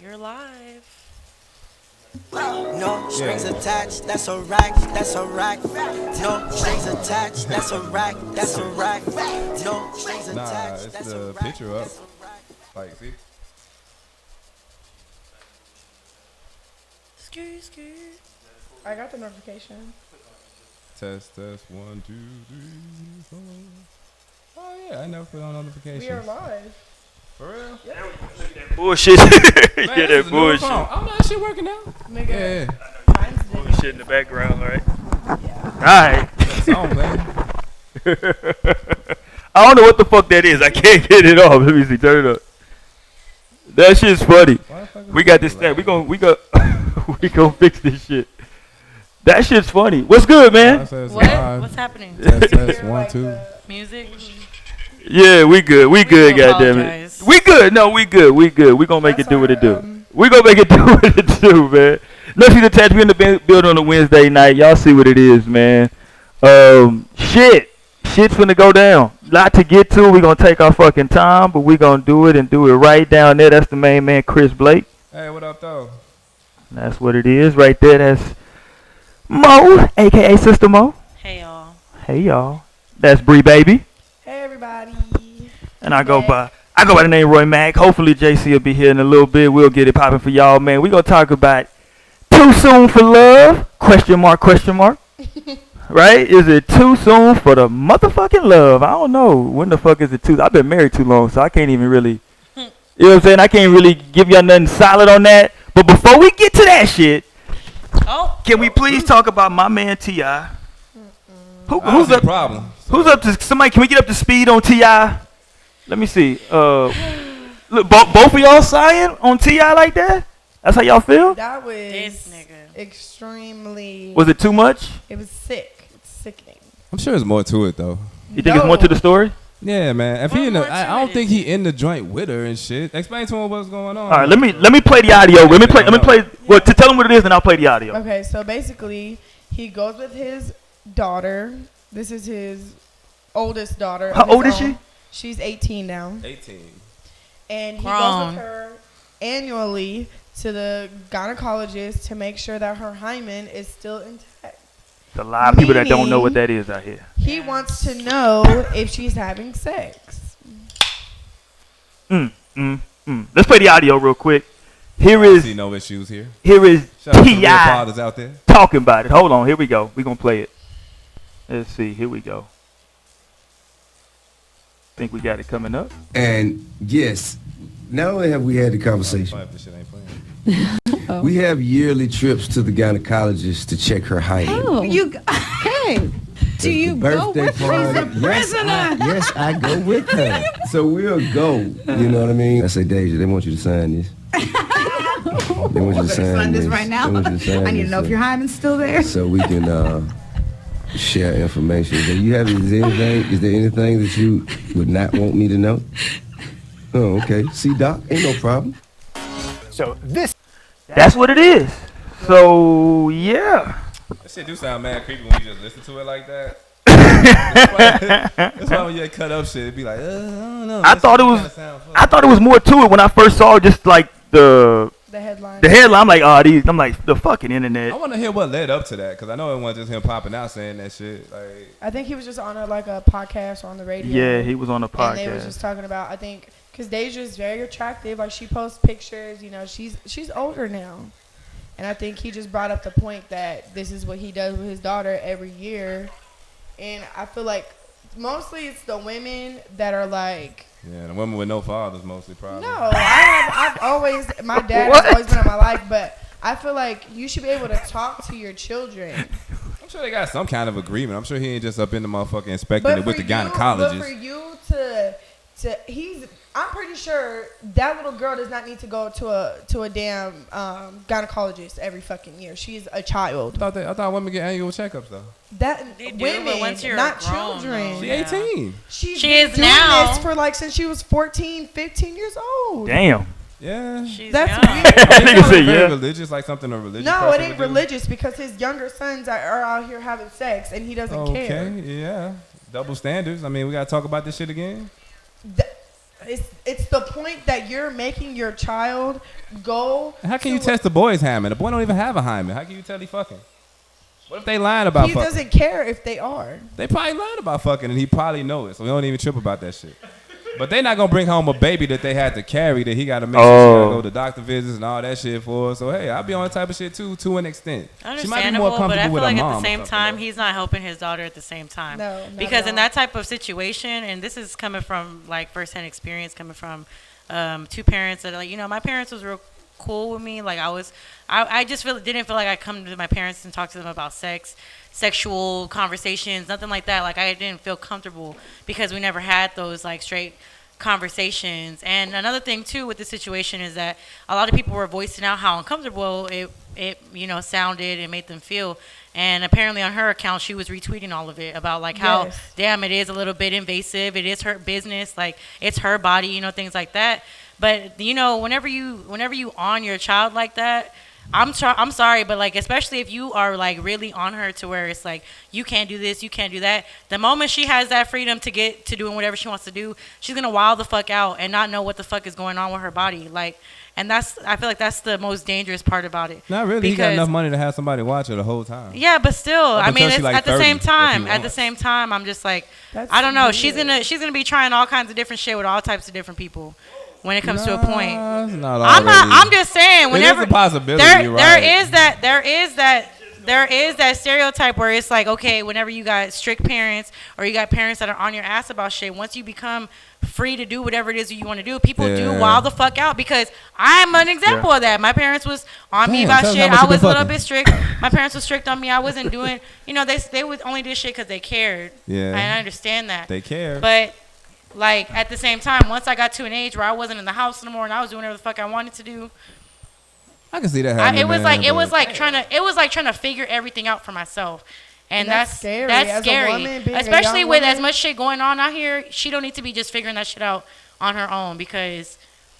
You're live. No strings attached, that's a rack, that's a rack. No strings attached, that's a rack, that's a rack. No strings attached, It's that's a the rack. picture up. Like, see? Skirt, skirt. I got the notification. Test, 1, 2, 3, 4. Oh, yeah, I never put on notifications. We are live. For real? Bullshit. Man, Yeah, this that is a new bullshit. phone. Oh, no, that shit working now. Nigga, Yeah. mine's did. Bullshit in the background, right? Alright. That song playing. I don't know what the fuck that is. I can't get it off. Let me see. Turn it up. That shit's funny. Why the fuck is We it got this like thing. We gonna fix this shit. That shit's funny. What's good, man? What? What's happening? Test, 1, 2. Music? Yeah, we good. We good, do goddammit. apologize. We good. No, we good. We good. We gonna make it That's do what it do. our, We gonna make it do what it do, man. Let's see the attached. We in the building on a Wednesday night. Y'all see what it is, man. Shit's finna go down. Lot to get to. We gonna take our fucking time, but we gonna do it and do it right down there. That's the main man, Chris Blake. Hey, what up, though? That's what it is right there. That's Mo, aka Sister Mo. Hey, y'all. Hey y'all. That's Bree Baby. Hey, everybody. And I go by the name Roy Mack. Hopefully JC will be here in a little bit. We'll get it popping for y'all, man. We gonna talk about too soon for love? Question mark, question mark. Right? Is it too soon for the motherfucking love? I don't know. When the fuck is it too? I've been married too long, so I can't even really, you know what I'm saying? I can't really give y'all nothing solid on that. But before we get to that shit, can we please talk about my man T.I.? Who's up? Problem. Who's up to somebody? Can we get up to speed on T.I.? Let me see. Look, both of y'all sighing on T.I. like that? That's how y'all feel? That was This nigga. extremely. Was it too much? It was sick. It's sickening. I'm sure there's more to it, though. You think it's more to the story? Yeah, man. If he in the, What more I to don't it think is he in the joint with her and shit. Explain to him what's going on. All right, let me play the audio. Let me play. Well, to tell him what it is, and I'll play the audio. Okay, so basically, he goes with his daughter. This is his oldest daughter. How of his old is she? own. She's 18 now. 18. And he goes Grown. with her annually to the gynecologist to make sure that her hymen is still intact. There's a lot of people that don't know what that is out here. He wants to know if she's having sex. Let's play the audio real quick. Here I is see no issues here. T.I. Shout out to the real fathers out there. talking about it. Hold on. Here we go. We're going to play it. Let's see. Here we go. Think we got it coming up. And yes, not only have we had the conversation, If this shit ain't playing. we have yearly trips to the gynecologist to check her height. Oh, hey, do you go with her? Yes, I go with her. So we'll go. You know what I mean? I say, Deja, they want you to sign this. They want you to sign this this right now. They want you to sign I need to this, know if your hymen's still there. so we can share information. Is there anything that you would not want me to know? Oh, okay. See, Doc, ain't no problem. That's what it is. So, yeah. That shit do sound mad creepy when you just listen to it like that. That's why when you cut up shit, it'd be like, I don't know. I thought it was more to it when I first saw just like the The headline. headline. I'm like, I'm like, the fucking internet. I want to hear what led up to that, because I know it wasn't just him popping out saying that shit. Like, I think he was just on a podcast or on the radio. Yeah, he was on a And they was podcast. just talking about, I think, because Deja's very attractive. Like, she posts pictures. You know, she's older now. And I think he just brought up the point that this is what he does with his daughter every year. And I feel like mostly it's the women that are like, yeah, the women with no fathers mostly probably. no, I've always, my dad has always been in my life, but I feel like you should be able to talk to your children. I'm sure they got some kind of agreement. I'm sure he ain't just up in the motherfucker inspecting it with the But gynecologist. for you I'm pretty sure that little girl does not need to go to a damn gynecologist every fucking year. She's a child. I thought women get annual checkups though. That They do, women, but once you're not grown, children. though. She Yeah. 18. She's She been is doing now. this for like since she was 14, 15 years old. Damn. Yeah. She's That's young. weird. Nigga said, Very yeah. religious, like something a religious No, person it ain't would do. religious because his younger sons are out here having sex and he doesn't Okay, care. yeah. Double standards. I mean, we gotta talk about this shit again. it's the point that you're making your child go. How can you test the boy's hymen? The boy don't even have a hymen. How can you tell he fucking? What if they lying about He fucking? doesn't care if they are. They probably lied about fucking, and he probably know it, so he don't even trip about that shit. But they not gonna bring home a baby that they had to carry that he got to make sure she gotta go to doctor visits and all that shit for. So hey, I'll be on that type of shit too, to an extent. She might be more Understandable, comfortable but I feel with like her at mom. the same time, he's not helping his daughter at the same time. No, not because at in all. that type of situation, and this is coming from like firsthand experience, coming from two parents that are like, my parents was real cool with me. Like I just didn't feel like I come to my parents and talk to them about sexual conversations, nothing like that. Like I didn't feel comfortable because we never had those like straight conversations. And another thing too with the situation is that a lot of people were voicing out how uncomfortable it sounded and made them feel. And apparently on her account she was retweeting all of it about like how damn it is a little bit invasive, it is her business, like it's her body, things like that. But whenever you on your child like that, I'm sorry, but like especially if you are like really on her to where it's like you can't do this, you can't do that. The moment she has that freedom to get to doing whatever she wants to do, she's gonna wild the fuck out and not know what the fuck is going on with her body. Like, and I feel like that's the most dangerous part about it. Not really. He got enough money to have somebody watch her the whole time. Yeah, but still, I mean, it's, like at the 30, same time, I'm just like, I don't know. Weird. She's gonna be trying all kinds of different shit with all types of different people. When it comes to a point, I'm just saying. Whenever it is a possibility, there is that stereotype where it's like, okay, whenever you got strict parents or you got parents that are on your ass about shit, once you become free to do whatever it is you want to do, people do wild the fuck out. Because I'm an example of that. My parents was on me about shit. I was a little bit strict. My parents were strict on me. I wasn't doing, they would only do shit because they cared. Yeah, and I understand that they care, but. Like, at the same time, once I got to an age where I wasn't in the house anymore and I was doing whatever the fuck I wanted to do, I can see that happening. It was like trying to figure everything out for myself. And that's scary. That's scary. Woman, especially with as much shit going on out here. She don't need to be just figuring that shit out on her own, because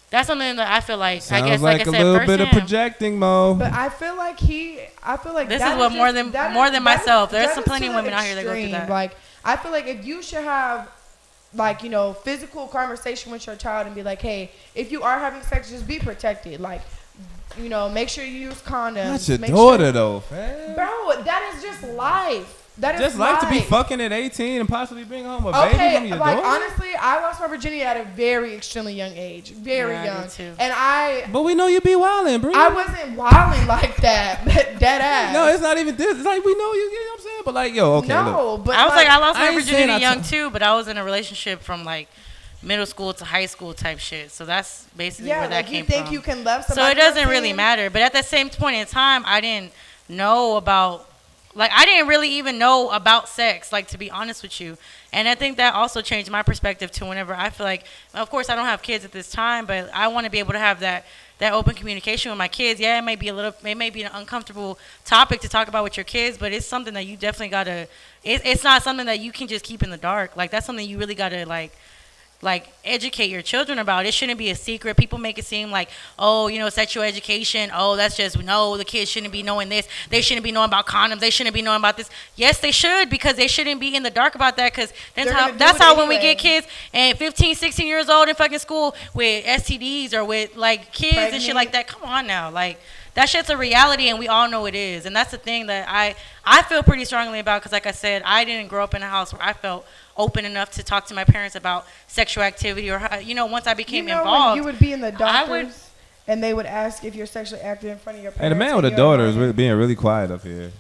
that's something that I feel like, sounds I guess, like I a said, little bit of projecting, Mo. But I feel like this is what more than myself. There's some plenty of women out here that go through that. Like, I feel like if you should have, like, physical conversation with your child and be like, hey, if you are having sex, just be protected. Like, make sure you use condoms. That's your daughter, though, fam. Bro, that is just life. That is just life. To be fucking at 18 and possibly bring home a baby from your daughter? Honestly, I lost my virginity at a very extremely young age. Very young. I did too. And But we know you be wilding, bro. I wasn't wilding like that. Dead ass. No, it's not even this. It's like we know you, you know what I'm saying? But like, yo, okay, no, look. but I was like, I lost my I ain't saying virginity young too, but I was in a relationship from like middle school to high school type shit. So that's basically where that came from. You think you can love somebody? So it doesn't really matter. But at the same point in time, I didn't know about, like, I didn't really even know about sex, like, to be honest with you. And I think that also changed my perspective to whenever I feel like, of course, I don't have kids at this time, but I want to be able to have that open communication with my kids. Yeah, it may be an uncomfortable topic to talk about with your kids, but it's something that you definitely got to, it's not something that you can just keep in the dark. Like, that's something you really got to, like educate your children about. It shouldn't be a secret. People make it seem like, oh, sexual education, oh, that's just, no, the kids shouldn't be knowing this. They shouldn't be knowing about condoms. They shouldn't be knowing about this. Yes, they should, because they shouldn't be in the dark about that, because that's how when we get kids and 15, 16 years old in fucking school with STDs or with like kids pregnant and shit like that. Come on now. Like, that shit's a reality, and we all know it is. And that's the thing that I feel pretty strongly about, because like I said, I didn't grow up in a house where I felt open enough to talk to my parents about sexual activity, or once I became involved, when you would be in the doctors and they would ask if you're sexually active in front of your parents. Hey, the man with a daughter is really being really quiet up here.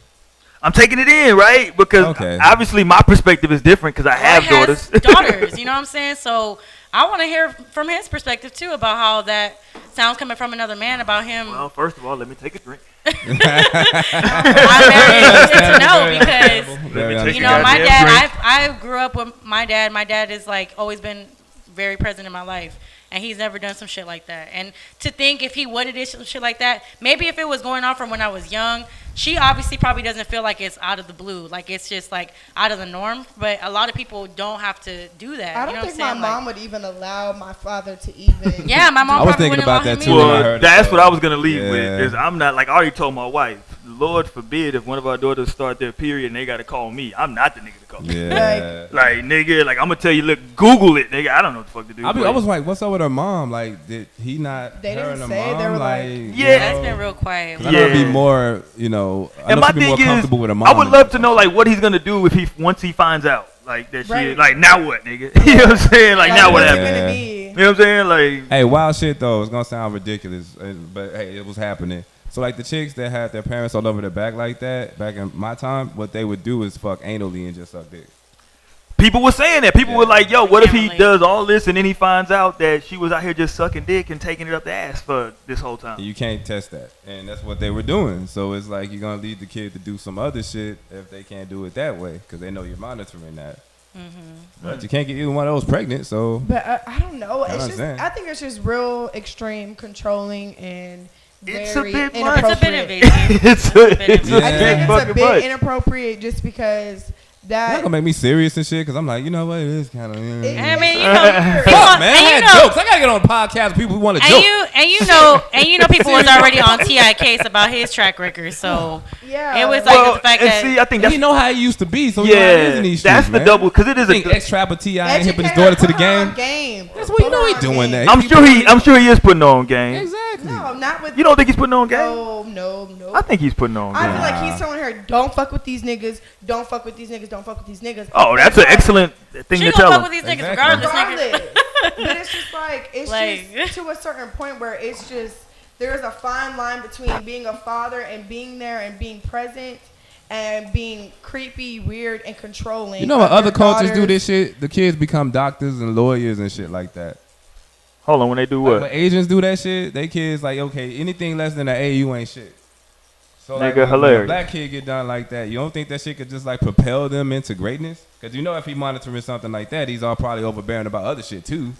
I'm taking it in, right? Because obviously my perspective is different, because I have daughters. Daughters, you know what I'm saying? So I want to hear from his perspective too about how that sounds coming from another man about him. Well, first of all, let me take a drink. I'm very interested to know, because my dad, I grew up with my dad. My dad is like always been very present in my life, and he's never done some shit like that. And to think if he would have did some shit like that, maybe if it was going on from when I was young, she obviously probably doesn't feel like it's out of the blue, like it's just like out of the norm. But a lot of people don't have to do that. I don't think my mom would even allow my father to even. Yeah, my mom. I was thinking about that too. Well, that's what I was gonna leave with. Is I'm not, like, I already told my wife, Lord forbid if one of our daughters start their period and they gotta call me. I'm not the nigga to call. Yeah. Like nigga, like I'm gonna tell you, look, Google it, nigga. I don't know what the fuck to do. I was like, what's up with her mom? Like, did he not? They her didn't and her say, mom, they were like- Yeah. That's been real quiet. I know it'd be more, you know. I And know my she'd be more thing is, comfortable with her mom. I would love to know like what he's gonna do if he once he finds out like that shit. Right. Like now what, nigga? You know what I'm saying? Like now what what's it happened? gonna Yeah. be? You know what I'm saying? Like Hey, wild shit though. It's gonna sound ridiculous, but hey, it was happening. So like the chicks that had their parents all over their back like that back in my time, what they would do is fuck anally and just suck dick. people were saying that. People Yeah. were like, yo, what if he Family. does all this and then he finds out that she was out here just sucking dick and taking it up the ass for this whole time? You can't test that, and that's what they were doing. So it's like you're gonna lead the kid to do some other shit if they can't do it that way because they know you're monitoring that. But you can't get either one of those pregnant, so But I don't know. I It's just, understand. I think it's just real extreme, controlling, and It's a very bit much. It's a bit inappropriate. invasive. it's a a, bit it's Yeah. I a think big it's a fucking bit much. inappropriate just because it's that. not gonna make me serious and shit because I'm like, you know what, it is kind of. It- I mean, you it's know, weird. people, Fuck, man, I and you had know, jokes. I gotta get on the podcast. People who want to and joke. you know, people was already on T.I. case about his track record, so Yeah. it was like Well, the fact and that see, I think And that's he know how he used to be, so he know how it is in these that's streets, the man. double because it is I think a. X Trapper T.I. ain't hipping his Educator, daughter to the put her on game. game. That's what you Put know her he on doing game. that. I'm sure he is putting on game. Exactly. No, not with. You don't think he's putting on game? No. I think he's putting on I game. feel like he's telling her, don't fuck with these niggas, don't fuck with these niggas, don't fuck with these niggas. Oh, that's an excellent thing she to gonna tell fuck him. with these niggas Exactly. regardless, nigga. Regardless. But it's just like, Like- just to a certain point where it's just, there's a fine line between being a father and being there and being present and being creepy, weird, and controlling. You know what of other your cultures do daughters. this shit? The kids become doctors and lawyers and shit like that. Hold on, when they do Like, what? when Asians do that shit, they kids like, okay, anything less than an A, you ain't shit. So like, Nigga, when a hilarious. black kid get done like that, you don't think that shit could just like propel them into greatness? Because you know if he monitoring something like that, he's all probably overbearing about other shit too.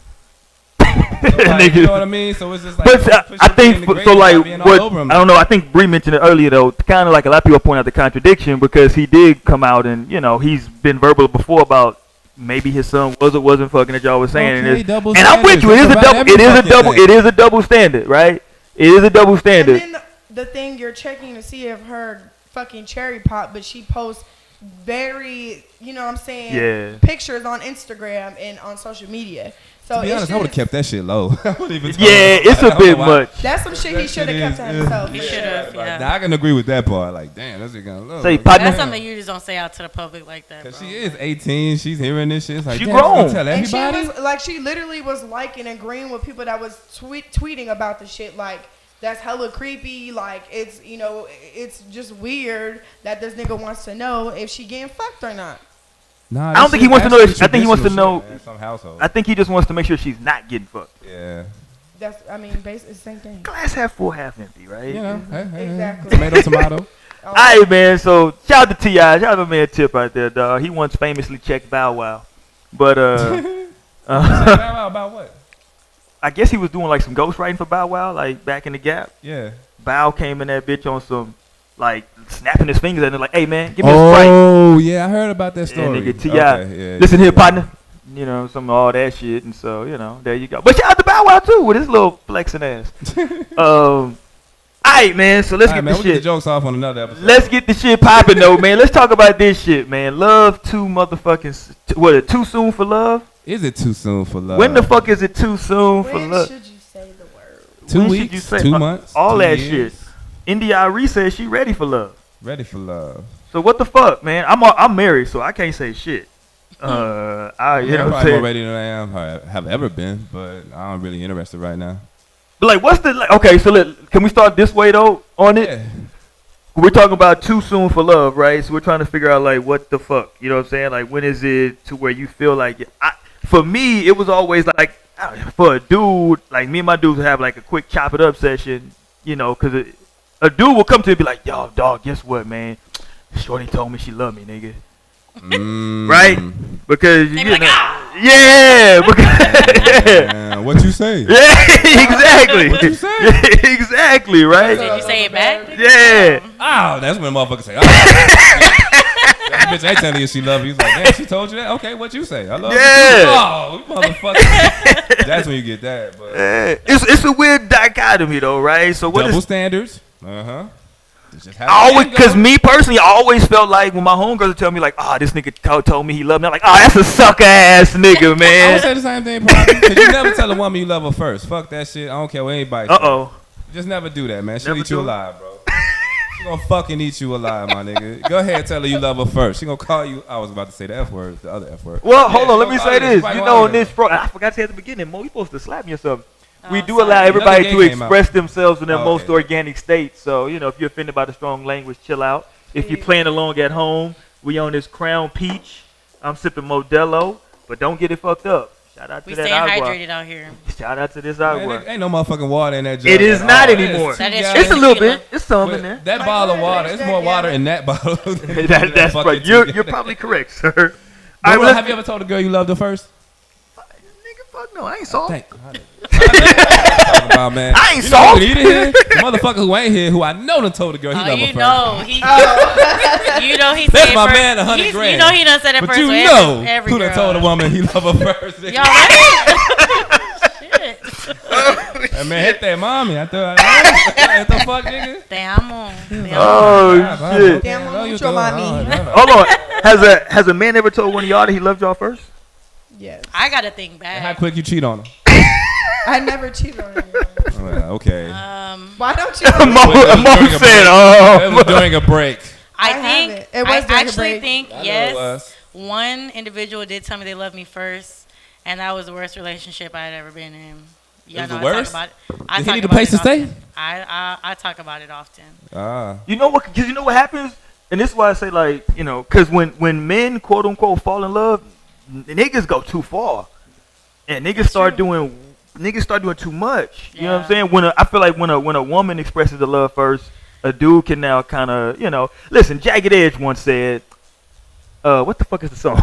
So, like, you know what I mean? So it's just like, But push I your kid think into so. greatness by Like being all what over him. I don't know. I think Bree mentioned it earlier though. Kind of like a lot of people point out the contradiction because he did come out and he's been verbal before about maybe his son was or wasn't fucking that y'all was saying. Okay, and, double and I'm with you. It is a standards. double. Every It is a fucking double. thing. It is a double standard, right? It is a double standard. And then the thing you're checking to see if her fucking cherry pop, but she posts very, you know what I'm saying, Yeah. pictures on Instagram and on social media. So To be it's honest, I would have just- kept that shit low. I wouldn't even tell Yeah, him. it's I a don't bit know why. much. That's some shit he That should have shit kept to is- himself. He for should sure. have, Like, yeah. now I can agree with that part. Like, damn, that's kind of low. Say, Like, partner. That's something you just don't say out to the public like that, bro. Cause she is 18, she's hearing this shit. It's like, She damn, I'm gonna grown. tell And she everybody. was like, she literally was liking and agreeing with people that was tweeting about the shit. Like, that's hella creepy. Like, it's it's just weird that this nigga wants to know if she getting fucked or not. Nah, I don't think he wants to know. actually I think he wants to traditional know. shit, man, in some households. I think he just wants to make sure she's not getting fucked. Yeah, Basically the same thing. Glass half full, half empty, right? you know, hey, Exactly. tomato. Oh, All right, man. So shout out to T.I. Shout out to my man Tip out there, dog. He once famously checked Bow Wow, but About what? I guess he was doing like some ghostwriting for Bow Wow, like back in the Gap. Yeah. Bow came in that bitch on some like snapping his fingers and they're like, "Hey man, give me a Sprite." Oh yeah, I heard about that Yeah, story. nigga, T.I. Okay, yeah, Listen here, yeah. partner. Some of all that shit, and so there you go. But shout out to Bow Wow too with his little flexing ass. All right, man. So let's All right, get man, this we'll get the shit. jokes off on another episode. Let's get the shit popping though, man. Let's talk about this shit, man. Love too motherfucking. What? It too soon for love? Is it too soon for love? When the fuck is it too soon for when love? should you say the word? 2 when should weeks, you say- 2 months, All 2 that years? shit. India Ari says she ready for love. Ready for love. So what the fuck, man? I'm married, so I can't say shit. You I'm know what probably I'm more saying? ready than I am or have ever been, but I'm really interested right now. But like, what's the okay? So can we start this way though on it? Yeah. We're talking about too soon for love, right? So we're trying to figure out like what the fuck, you know what I'm saying? Like when is it to where you feel like for me, it was always like for a dude, like me and my dudes would have like a quick chop it up session, because a dude will come to me and be like, "Yo, dog, guess what, man? Shorty told me she loved me, nigga." Right? Because They be like, yeah, because What you say? yeah, exactly. What you say? Exactly, right? Did you say it back? Yeah. Oh, that's when motherfuckers say, oh. That bitch ain't telling you she love you. He's like, damn, she told you that? Okay, what you say? I love you. Yeah. Oh, motherfucker. That's when you get that. But It's a weird dichotomy though, right? So what double is standards. Uh-huh. Because me personally, I always felt like when my homegirls would tell me like, this nigga told me he loved me. I'm like, that's a sucker ass nigga, I man. would say the same thing, probably. Because you never tell a woman you love her first. Fuck that shit. I don't care what anybody says. Just never do that, man. She'll eat you alive, bro. She gonna fucking eat you alive, my nigga. Go ahead and tell her you love her first. She gonna call you. I was about to say the F word, the other F word. Well, hold on. Let me say this. You know, in this I forgot to say at the beginning, Mo, you supposed to slap me or something. We do allow everybody to express themselves in their most organic state. So, you know, if you're offended by the strong language, chill out. If you're playing along at home, we on this Crown Peach. I'm sipping Modelo, but don't get it fucked up. Shout out to that agua. We staying hydrated out here. Shout out to this agua. Ain't no motherfucking water in that jug. It is not anymore. It's a little bit. It's some in there. That bottle of water, it's more water in that bottle. That's right. You're probably correct, sir. Have you ever told a girl you loved her first? Nigga, fuck no. I ain't soft. About, man. I ain't soft. The motherfucker who ain't here, who I know done told a girl he loved her first. You know he That's my man, $100 grand. You know he done said it but first. You know every who done told a woman he loved her first. Y'all ready? Shit. Hey, man, hit that mommy. I thought, what the fuck, nigga? Damn on. Shit. Damn on your mommy. Hold on. Has a man ever told one of y'all that he loved y'all first? Yes. I gotta think back. How quick you cheat on him? I never cheated on anyone. Okay. Why don't you? Mo said, it was during a break. I think it was I actually think yes. One individual did tell me they loved me first, and that was the worst relationship I had ever been in. Yeah, the worst. Did he need a place to stay? I talk about it often. You know what? Because you know what happens, and this is why I say like because when men quote unquote fall in love, niggas go too far, and niggas start doing too much. You know what I'm saying? I feel like when a woman expresses the love first, a dude can now kind of listen. Jagged Edge once said, "What the fuck is the song?"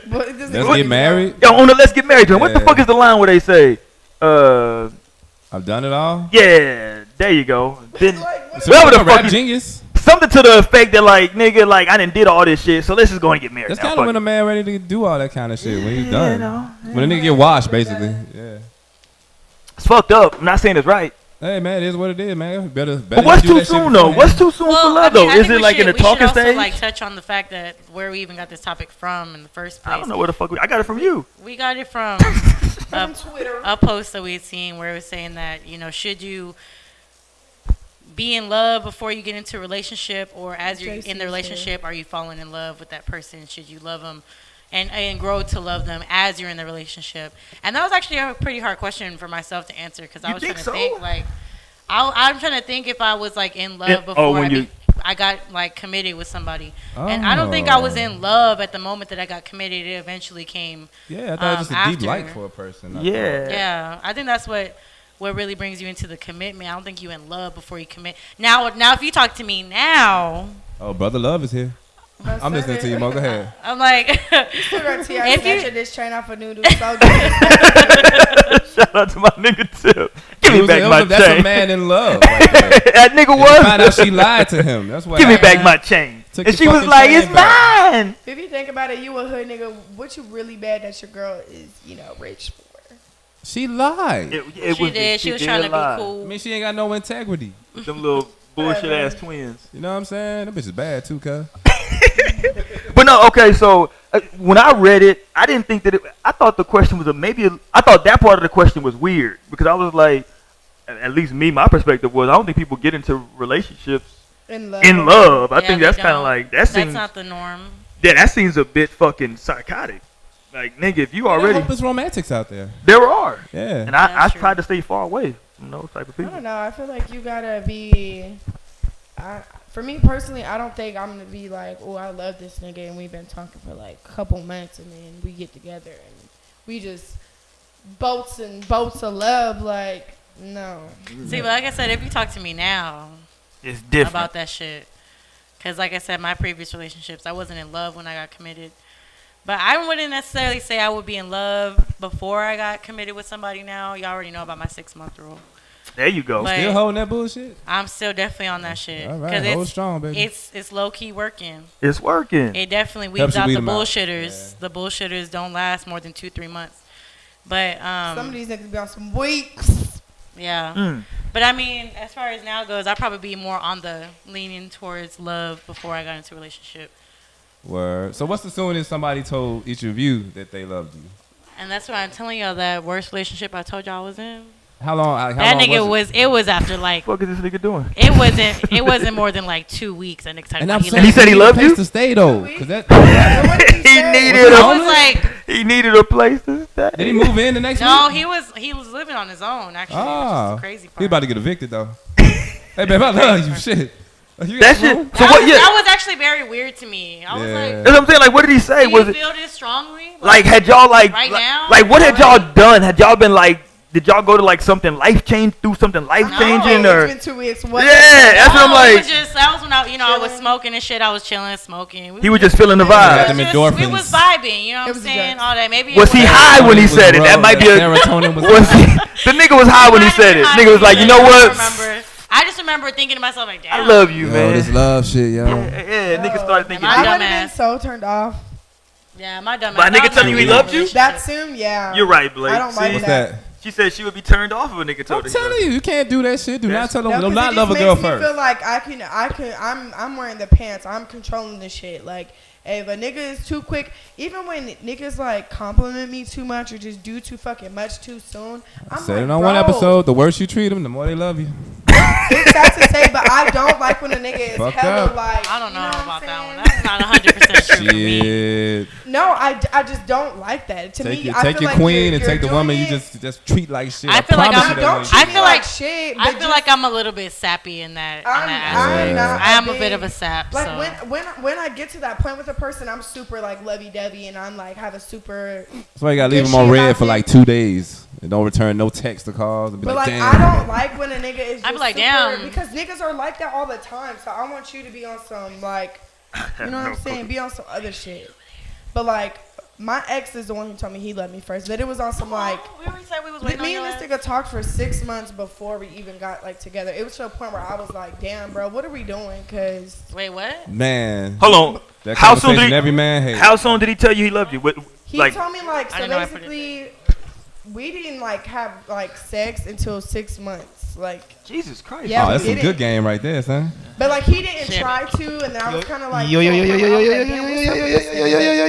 Let's get married. Yo, on the Let's Get Married. What the fuck is the line where they say, "I've done it all." Yeah, there you go. Then whatever the fuck, genius. Something to the effect that like nigga, like I done did all this shit, so let's just go and get married. That's kind of when a man ready to do all that kind of shit when he's done. When a nigga get washed, basically. Yeah. It's fucked up. I'm not saying it's right. Hey man, it is what it is, man. Better but what's too soon though? What's too soon for love though? Is it like in the talking stage? We should also like touch on the fact that where we even got this topic from in the first place. I don't know where the fuck I got it from you. We got it from Twitter. A post that we had seen where it was saying that should you be in love before you get into a relationship, or as you're in the relationship, are you falling in love with that person? Should you love them and grow to love them as you're in the relationship? And that was actually a pretty hard question for myself to answer because I was trying to think like I'm trying to think if I was like in love before I got like committed with somebody, and I don't think I was in love at the moment that I got committed. It eventually came. Yeah, I thought it was just a deep like for a person. Yeah, I think that's what really brings you into the commitment. I don't think you in love before you commit. Now if you talk to me now. Oh, brother, love is here. I'm listening to you, Mo. Go ahead. I'm like, if you this train off a noodle, so shout out to my nigga Tip. Give me back my chain. That's a man in love. Right that nigga was. Find out she lied to him. That's why. Give me back my chain. And she was like, "It's mine." If you think about it, you a hood nigga. What you really bad that your girl is, rich for? She lied. She did. She was trying to be cool. I mean, she ain't got no integrity. With them little bullshit ass twins. You know what I'm saying? That bitch is bad too, cuz. But no, okay. So when I read it, I didn't think that I thought the question was I thought that part of the question was weird because I was like, at least me, my perspective was I don't think people get into relationships in love. I think that's kind of like that's not the norm. Yeah, that seems a bit fucking psychotic. Like, nigga, if you already... There's hopeless romantics out there. There are. Yeah. And I tried to stay far away from those type of people. I don't know. I feel like you gotta be... for me personally, I don't think I'm gonna be like, oh, I love this nigga and we've been talking for like a couple months and then we get together and we just boats of love. Like, no. See, but like I said, if you talk to me now... It's different. About that shit. Because like I said, my previous relationships, I wasn't in love when I got committed. But I wouldn't necessarily say I would be in love before I got committed with somebody now. Y'all already know about my 6-month rule. There you go. But still holding that bullshit? I'm still definitely on that shit. All right, hold strong, baby. It's low-key working. It's working. It definitely weeds out the bullshitters. Yeah. The bullshitters don't last more than 2-3 months. But some of these niggas be on some weeks. Yeah. But I mean, as far as now goes, I'd probably be more on the leaning towards love before I got into a relationship. Word. So what's the soonest somebody told each of you that they loved you? And that's why I'm telling y'all that worst relationship I told y'all I was in. How long? That nigga was after like. What is this nigga doing? It wasn't more than like 2 weeks. And next time And he said he loved you. To stay though, cause that. He needed a place to stay. Did he move in the next week? No, he was living on his own actually. Oh, Which is the crazy part. He's about to get evicted though. Hey babe, I love you. Shit. You That shit. room? So what? Yeah. That was actually very weird to me. I was like, That's what I'm saying. Like, what did he say? do Was you it feel this strongly? like had y'all like right now? Like what had y'all done? Had y'all been like? Did y'all go to like something life change? Do something life changing or? It's been 2 weeks. What? Yeah, that's what I'm It like. was just that was when I was smoking and shit. I was chilling, smoking. He was just feeling the vibe. We was vibing, you know what I'm saying? All that. Maybe was he high when he said it? That might be a. Was he? The nigga was high when he said it. Nigga was like, you know what? I just remember thinking to myself like, damn. I love you, man. This love shit, yo. Yeah, nigga started thinking. I would have been so turned off. Yeah, my dumb ass. By a nigga telling you he loved you? That soon, yeah. You're right, Blake. I don't like What's that. that? She said she would be turned off if a nigga told her. I'm telling you, you can't do that shit. Do not tell them. No, Do not it love a just girl makes me first. feel like I'm wearing the pants. I'm controlling the shit. Like, if a nigga is too quick, even when niggas like compliment me too much or just do too fucking much too soon, I'm Said like, it on one bro, episode. The worse you treat them, the more they love you. It's sad to say, but I don't like when a nigga is Fucked hella up. like. I don't know you know about that one. That's not 100% true for me. Shit. No, I just don't like that. To me, I Take feel your like queen you're and take the doing woman you it. just treat like shit. I feel like promise I'm- you that Don't way. treat I me feel like like- shit. I feel like I'm a little bit sappy in that. I'm aspect. not. I am a bit of a sap. Like So. when I get to that point with a person, I'm super like lovey-dovey and I'm like have a super. That's why you gotta leave Good them on shit red for about like it. 2 days and don't return no text or calls. And be But like, like damn. I don't like when a nigga is. Just I be like, super, damn. because niggas are like that all the time. So I want you to be on some like, you know what I'm saying? Be on some other shit. But like. My ex is the one who told me he loved me first, but it was on some like. We already said we was waiting on Me your and this ass. nigga talked for 6 months before we even got like together. It was to a point where I was like, "Damn, bro, what are we doing?" Cause Wait, what? Man. Hold on. That How soon did conversation he? every man hates. How soon did he tell you he loved you? What, he like, told me like I so didn't know I put it basically, we didn't like have like sex until 6 months. Like, Jesus Christ. Yeah, Oh, we that's some did good it. game right there, son. but like he didn't Shit. try to, and then I was kind of like,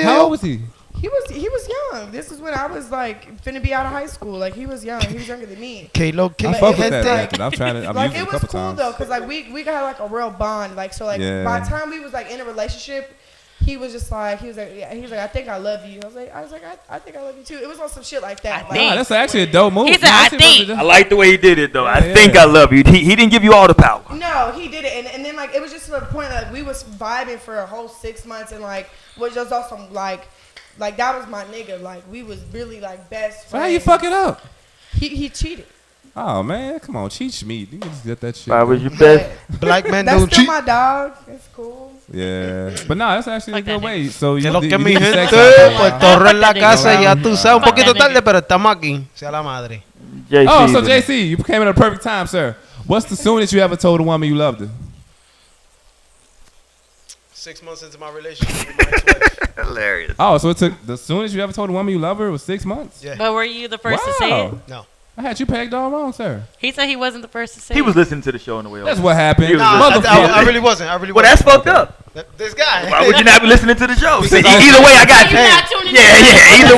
How old was he? He was young. This is when I was like finna be out of high school. Like he was young. He was younger than me. I But fuck with it- that like- method. I'm trying to. I've Like used it it a was couple cool times. though, cause like we got like a real bond. Like so like Yeah. by the time we was like in a relationship, he was like I think I love you. I was like I think I love you too. It was on some shit like that. think. Nah, that's actually a dope move. He said, Nah, I shit think. was I like the way he did it though. I Yeah, think yeah. I love you. He didn't give you all the power. No, he did it, and then like it was just to the point that like, we was vibing for a whole 6 months, and like was just awesome. Like that was my nigga. Like we was really like best friends. So how you fuck it up? He cheated. Oh man, come on, cheat me. You can just get that shit. I was your best. Black men That's don't still cheat. my dog. It's cool. Yeah, but no, that's actually Fuck a good that way. So Que you lo you que mi get the gente, sex out. pues torre en la Fuck that casa, nigga. ya tú sabes, un Fuck poquito that tarde, nigga. pero estamos aquí. Sea la madre. JC. Oh, so JC, you came in at a perfect time, sir. What's the soonest you ever told a woman you loved her? 6 months into my relationship with my ex-wife. Hilarious. Oh, so it took the soonest you ever told a woman you love her was 6 months? Yeah. But were you the first to say it? Wow. No. I had you pegged all wrong, sir. He said he wasn't the first to say He it. was listening to the show on the way over. That's what happened. He was Nah, listening. I really wasn't. Well, that's fucked up. This guy. Why would you not be listening to the show? See, Because I- either way, I got You you. not tuning in. Yeah, either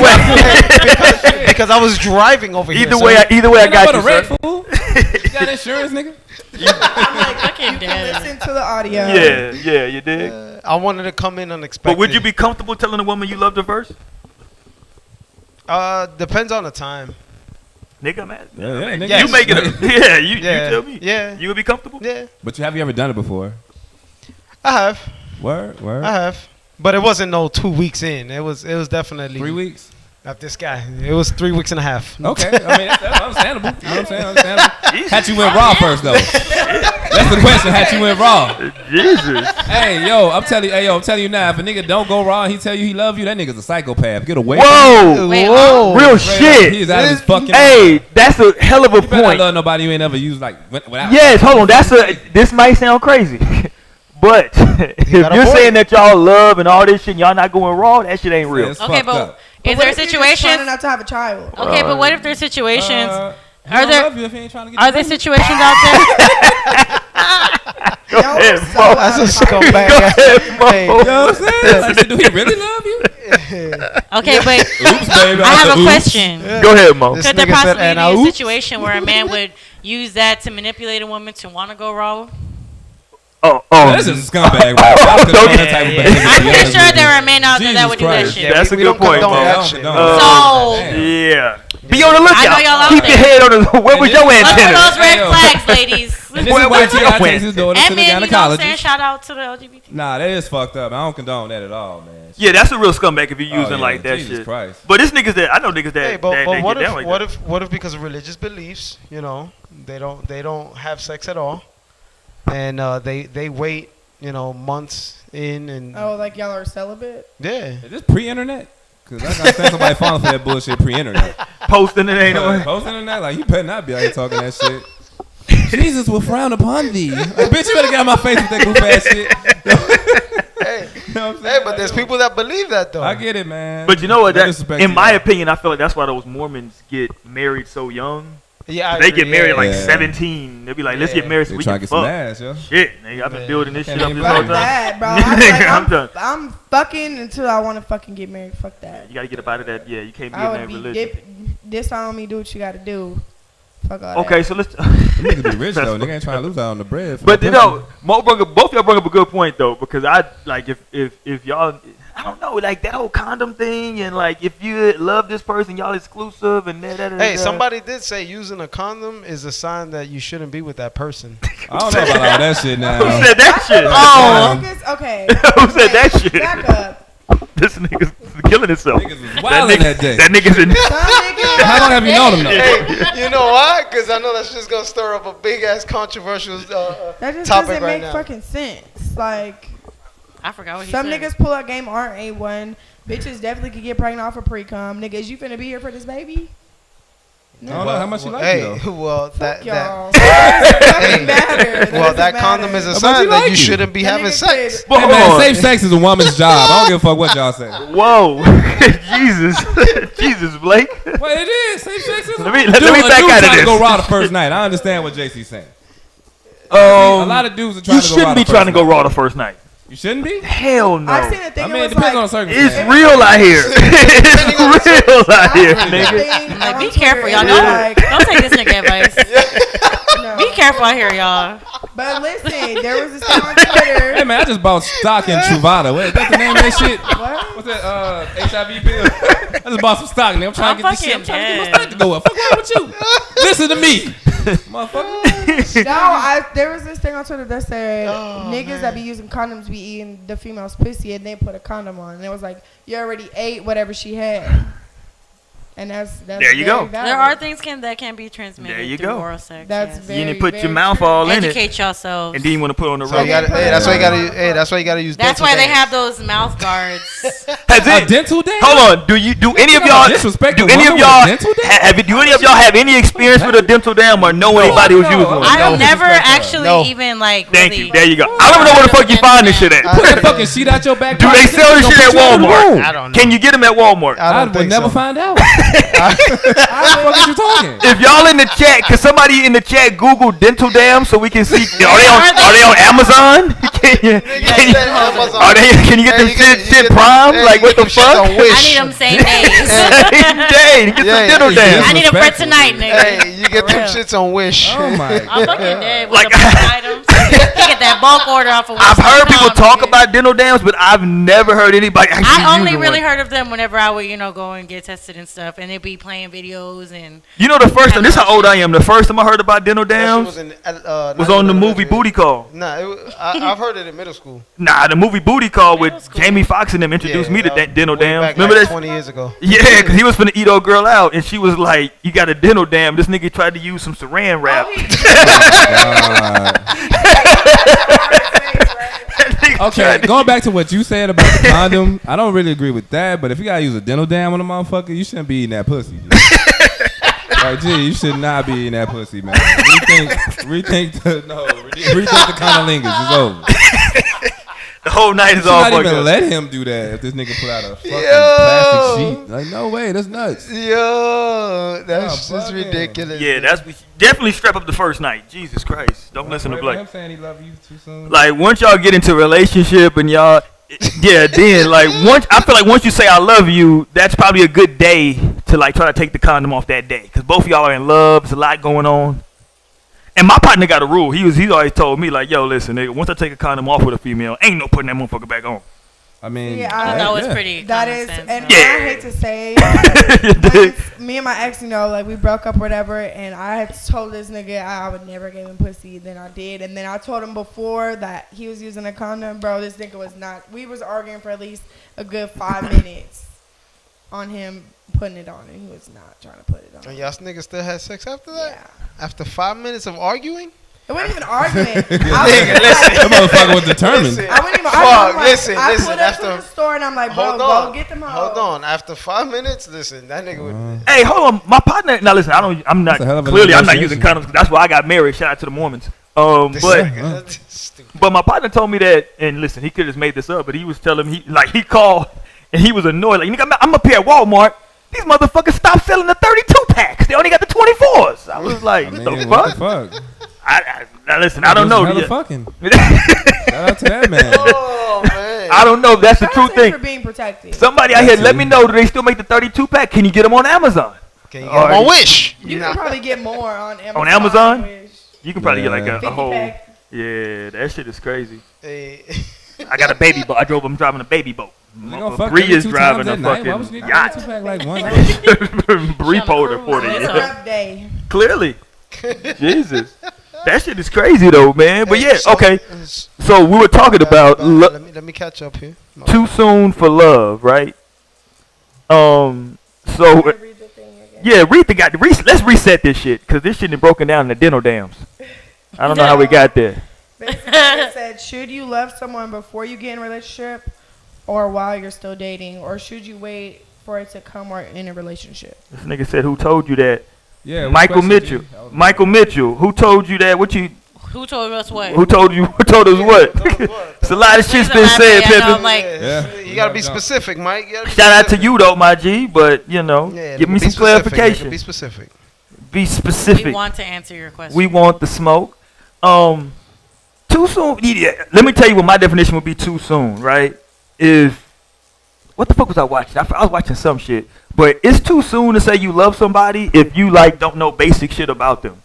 way. because I was driving over here. Either so- way, I got What you, a red sir. fool. You got insurance, nigga? I'm like Fucking you can dead. listen to the audio. Yeah, you did. I wanted to come in unexpected. But would you be comfortable telling a woman you loved her first? Depends on the time. Nigga, man. Yeah, nigga. Yes. You make it. You Yeah. tell me. Yeah. You would be comfortable? Yeah. But have you ever done it before? I have. Word. I have. But it wasn't no 2 weeks in. It was definitely 3 weeks? Not this guy. It was 3 weeks and a half. Okay. I mean, that's understandable. You know what I'm saying? Understandable. Had you went raw first, though. That's the question. Had you went raw. Jesus. Hey, I'm telling you now, if a nigga don't go raw and he tell you he love you, that nigga's a psychopath. Get away Whoa. Wait, Whoa. Real from him. shit. He is out of his fucking Hey, that's a hell of a You better not point. love nobody you ain't ever used like without. Yes, hold on. This might sound crazy. But if got a you're point. saying that y'all love and all this shit and y'all not going raw, that shit ain't real. It's Okay, fucked but up. is What there if you're just trying situations? not to have a child? Okay, but what if there's situations Are don't love you if he ain't trying to get are you there pregnant. situations out there? Go Y'all ahead, are so Mo. That's a out of pocket. scumbag. Go ahead, Mo. Hey, You know what I'm saying? Like, do he really love you? Okay, but Oops, baby. I have a Oops. question. Go ahead, Mo. This Could there nigga said, possibly "And be I a oops." situation where a man would use that to manipulate a woman to want to go raw? Oh, That's just a scumbag, right? I would condone that type of behavior. I'm to be pretty honest sure with there you. are men out there that Jesus would do that Christ. shit. Yeah, That's we a good don't point, condone Mo. that don't shit. condone So- Damn. Yeah. Be on the lookout. I know y'all out Keep your there. head on the. Where was your Look for antenna? those red Yo. flags, ladies. And this Where is why was your T.I. win? takes his daughter And to the men, you know what I'm saying? gynecologist. Shout out to the LGBT. Nah, that is fucked up. I don't condone that at all, man. Yeah, that's a real scumbag if you're Oh, using yeah, like that Jesus shit. Christ. But it's niggas that I know niggas that Hey, that but get what down if like what that. if what if because of religious beliefs, you know, they don't have sex at all, and they wait, you know, months in and Oh, like y'all are celibate? yeah. Is this pre-internet? Because I got to stand somebody falling for that bullshit pre-internet. Posting it ain't no. Post-internet? Like, you better not be out here talking that shit. Jesus will frown upon thee. Like, bitch, you better get out of my face with that goof ass shit. Hey, You know what I'm hey, saying? but there's people that believe that though. I get it, man. But you know what? No That, disrespect in to my y'all. opinion, I feel like that's why those Mormons get married so young. Yeah, I They agree, get married at like Yeah. 17. They be like, let's get Yeah. married so They we try can to get some fuck. ass, yo. Shit, nigga, I've been Man. building this Can't shit up even this whole blame Fuck time. that, bro. I'm, like, I'm done. I'm fucking until I want to fucking get married. Fuck that. You gotta get up out of that. Yeah, you can't be I in would that be religion. disown me, do what you gotta do. Fuck all Okay, that. so let's. Them niggas be rich, though. Nigga ain't trying to lose out on the bread. for But no you pussy. know, both y'all bring up a good point though, because I like if y'all, I don't know, like that whole condom thing, and like if you love this person, y'all exclusive, and that. Hey, somebody did say using a condom is a sign that you shouldn't be with that person. I don't know about all that shit now. Who said that shit? Oh. Niggas, okay. Who said that shit? Back up. This nigga's killing himself. Niggas was wildin' that day. That nigga's in. Some niggas. How long have you known him, though? Hey, you know why? Because I know that's just gonna stir up a big ass controversial That just topic doesn't right make now. fucking sense. Like, I forgot what he some said. niggas pull up game aren't A1. Bitches definitely could get pregnant off a pre-cum. Niggas, you finna be here for this baby? I don't know how much you like hey, you, though. well, Fuck that y'all. hey, Matter. well, that condom is a How much sign you that like you you? shouldn't be That having nigga sex. said- Whoa, Hey, man, safe sex is a woman's job. I don't give a fuck what y'all say. Whoa, Jesus, Blake. Well, it is. Safe sex is Let me back out of trying this. to go raw the first night. I understand what JC's saying. A lot of dudes are trying You to go raw shouldn't be the trying to first go night. raw the first night. You shouldn't be? Hell no. I seen a thing. I mean, it it was depends on the like, It's circumstance. real out here. It's real out here, nigga. Like, be careful, y'all. Like, Don't take this nigga advice. no. Be careful out here, y'all. But listen, there was this thing on Twitter. Hey, man, I just bought stock in Truvada. What, that's the name of that shit? What? What's that, HIV pill? I just bought some stock, nigga. I'm trying to get this shit. I'm fucking trying to get my dead. stock to go up. Fuck wrong with you? Listen to me. Motherfucker. No, there was this thing on Twitter that said Oh, niggas man. that be using condoms be eating the female's pussy and they put a condom on. And it was like, you already ate whatever she had. And that's There you very go. valid. There are things that can be transmitted There you through go. oral sex. That's yes. very, You didn't put very your mouth true. all in it, Educate yourselves. and then you want to put on the So you rubber. gotta, hey, that's why you gotta. Hey, that's why you gotta use. That's dental why they dams. have those mouth guards. Has A it? dental day? Hold on. Do any of y'all? Disrespect Do a any of woman with y'all? a dental dam? Do any of y'all have any experience with a dental dam or know anybody who's no. using one? I've No. never Disrespect her. actually No. even like Thank really. you. There you go. I don't even know where the fuck you find this shit at. Put that fucking sheet out your back. Do they pocket, sell this gonna shit at put you out of the Walmart? room. I don't know. Can you get them at Walmart? I I don't would think never so. find out. What the fuck is you talking? If y'all in the chat, can somebody in the chat Google dental dam so we can see? Are they on Amazon? Can you? Can you get them shit Prime? Like what the fuck? I need them same days. Same day. Get Yeah, some dental yeah. dams. I need them for Disrespectful, tonight, dude. nigga. Hey, you get For them real. shits on Wish. Oh my I'm god. fucking dead with Like- the bulk items. You get that bulk order off of I've heard Wish.com, people talk nigga. about dental dams, but I've never heard anybody actually I only using really one. heard of them whenever I would, go and get tested and stuff, and they'd be playing videos and. You know the first time, this is how old I am. The first time I heard about dental dams was was on the movie Booty Call. Nah, I've heard it in middle school. Nah, the movie Booty Call with Middle school. Jamie Foxx and them introduced me to that was dental way dams. back Remember like that? 20 years ago. Yeah, because he was finna eat old girl out, and she was like, "You got a dental dam." This nigga tried to use some Saran wrap. Okay, going back to what you said about the condom, I don't really agree with that. But if you gotta use a dental dam on a motherfucker, you shouldn't be eating that pussy. Dude. Like, gee, you should not be eating that pussy, man. Rethink the cunnilingus. It's over. whole night is You all not fucked even up. let him do that if this nigga put out a fucking plastic sheet. Like, no way, that's nuts. Yo, that's Nah, just bugging. ridiculous. Yeah, definitely strap up the first night. Jesus Christ, don't listen to Blake. Him saying he love you too soon. Like once y'all get into a relationship and y'all, yeah, then like I feel like once you say I love you, that's probably a good day to like try to take the condom off that day because both of y'all are in love. There's a lot going on. And my partner got a rule. He's always told me like, yo, listen, nigga, once I take a condom off with a female, ain't no putting that motherfucker back on. I mean, Yeah, I thought that was pretty. That common is, sense, and so. I hate to say, me and my ex, you know, like we broke up or whatever, and I had told this nigga I would never give him pussy. Then I did, and then I told him before that he was using a condom, bro. This nigga was not. We was arguing for at least a good 5 minutes on him putting it on, and he was not trying to put it on. And y'all niggas still had sex after that? Yeah. After 5 minutes of arguing? It wasn't even arguing. that motherfucker was determined. Listen, I wouldn't even fuck, argue. Like, listen. I put up After, to the store and I'm like, bro, hold on, go get them hoes. hold on. After 5 minutes, listen, that nigga would. Hey, hold on, my partner. Now listen, I'm not That's a hell of a clearly I'm not using negotiation. condoms. That's why I got married. Shout out to the Mormons. But my partner told me that, and listen, he could have just made this up, but he was telling me he called and he was annoyed. Like, nigga, I'm up here at Walmart. These motherfuckers stopped selling the 32 packs. They only got the 24s. I was like, what the fuck? Now listen, I don't know. Hella fucking. Shout out to that man. Oh, man. I don't know if that's the true thing. For being protected. Somebody out here, let me know. Do they still make the 32 pack? Can you get them on Amazon? Can you get them on Wish? You can probably get more on Amazon. On Amazon? Wish. You can probably get like 50 a whole. pack. Yeah, that shit is crazy. Hey. I got a baby boat. I'm driving a baby boat. Bree is driving a fucking yacht. Like one Bree pulled her 40. It's a Yeah. rough day. Clearly. Jesus. That shit is crazy though, man. But yeah, okay. So we were talking about let me catch up here. too soon for love, right? So yeah, let's reset this shit because this shit is broken down in the dental dams. I don't know how we got there. Basically, it said, should you love someone before you get in a relationship or while you're still dating, or should you wait for it to come or in a relationship? This nigga said, who told you that? Yeah, Michael Mitchell. Michael Mitchell. Who told you that? Who told us what? Who told you? Who told us what? It's a lot of shit's been said, Pippin. You gotta be specific, Mike. Shout out to you though, my G. But you know, give me some clarification. Be specific. Be specific. We want to answer your question. We want the smoke. Too soon. Yeah, let me tell you what my definition would be. Too soon, right? Is what the fuck was I watching? I was watching some shit. But it's too soon to say you love somebody if you like don't know basic shit about them.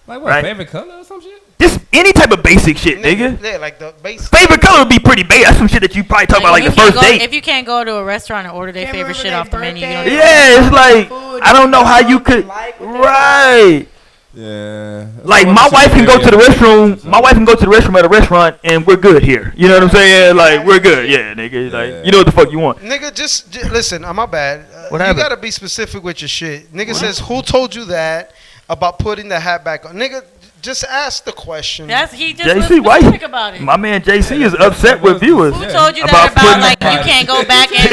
Like what? Right? Favorite color or some shit? Just any type of basic shit, nigga. Yeah, like the basic. Favorite color would be pretty basic. That's some shit that you probably talk about like the first date. If you can't go to a restaurant and order their favorite shit off the menu, you don't yeah, it's like I don't know how you could. Right. Yeah. Like my wife can go to the restroom. My wife can go to the restroom at a restaurant, and we're good here. You know what I'm saying? Like we're good. Yeah, nigga. Like you know what the fuck you want. Nigga, just listen. My bad. What you happened? gotta be specific with your shit. Nigga says, who told you that about putting the hat back on? Nigga, just ask the question. He just was JC, why specific about it. my man JC is upset with viewers. Who told you about that about putting like you can't go back and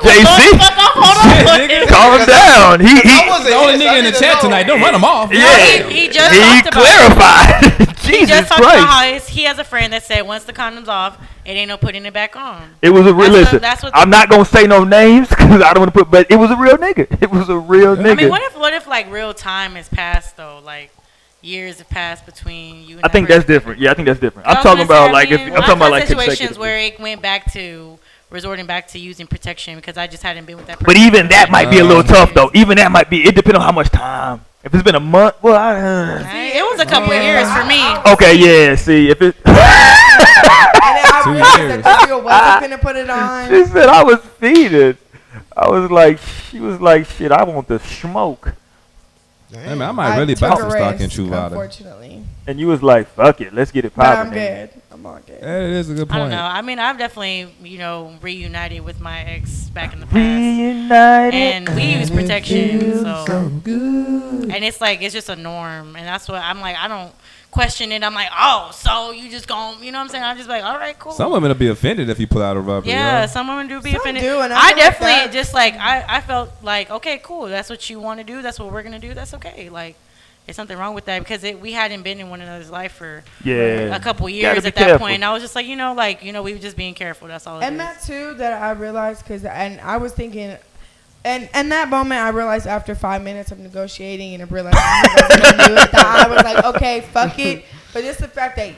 JC, calm down. He the only nigga in the chat tonight. Don't run him off. Yeah, he just he talked about clarified. He Jesus just talked about how Christ. he has a friend that said once the condom's off, it ain't no putting it back on. It was a real listen. That's what I'm not gonna say no names because I don't want to put. But it was a real nigga. It was a real nigga. I mean, what if like real time has passed though? Like years have passed between you and I think that that's person? different. Yeah, I think that's different. You know I'm what talking about saying? like if I mean, I'm talking about like situations consecutive. where it went back to resorting back to using protection because I just hadn't been with that person. But even that might be a little tough though. Even that might be. It depends on how much time. If it's been a month, well, it was a couple of years for me. okay, yeah. See, if it. And then I realized that this girl wasn't gonna put it on. She said I was feeding. I was like, she was like, shit. I want the smoke. Hey, man, I might really buy some stock in True Vital. Unfortunately. And you was like, fuck it, let's get it But popping. I'm good. I'm all good. That is a good I point. don't know. I mean, I've definitely, reunited with my ex back in the past. Reunited. And we use protection, so good. and it's like it's just a norm, and that's what I'm like. I don't question it. I'm like, oh, so you just gon', you know what I'm saying? I'm just like, all right, cool. Some women will be offended if you pull out a rubber. Yeah, yo. some women do be Some offended. do, and I I feel like definitely that- just like I felt like okay, cool. That's what you want to do. That's what we're gonna do. That's okay. Like, there's something wrong with that because we hadn't been in one another's life for Yeah. a couple Gotta years be at that careful. point. And I was just like, we were just being careful. That's all. And that too, that I realized, and I was thinking, and that moment I realized after 5 minutes of negotiating and realizing he wasn't gonna do it, that I was like, okay, fuck it. But just the fact that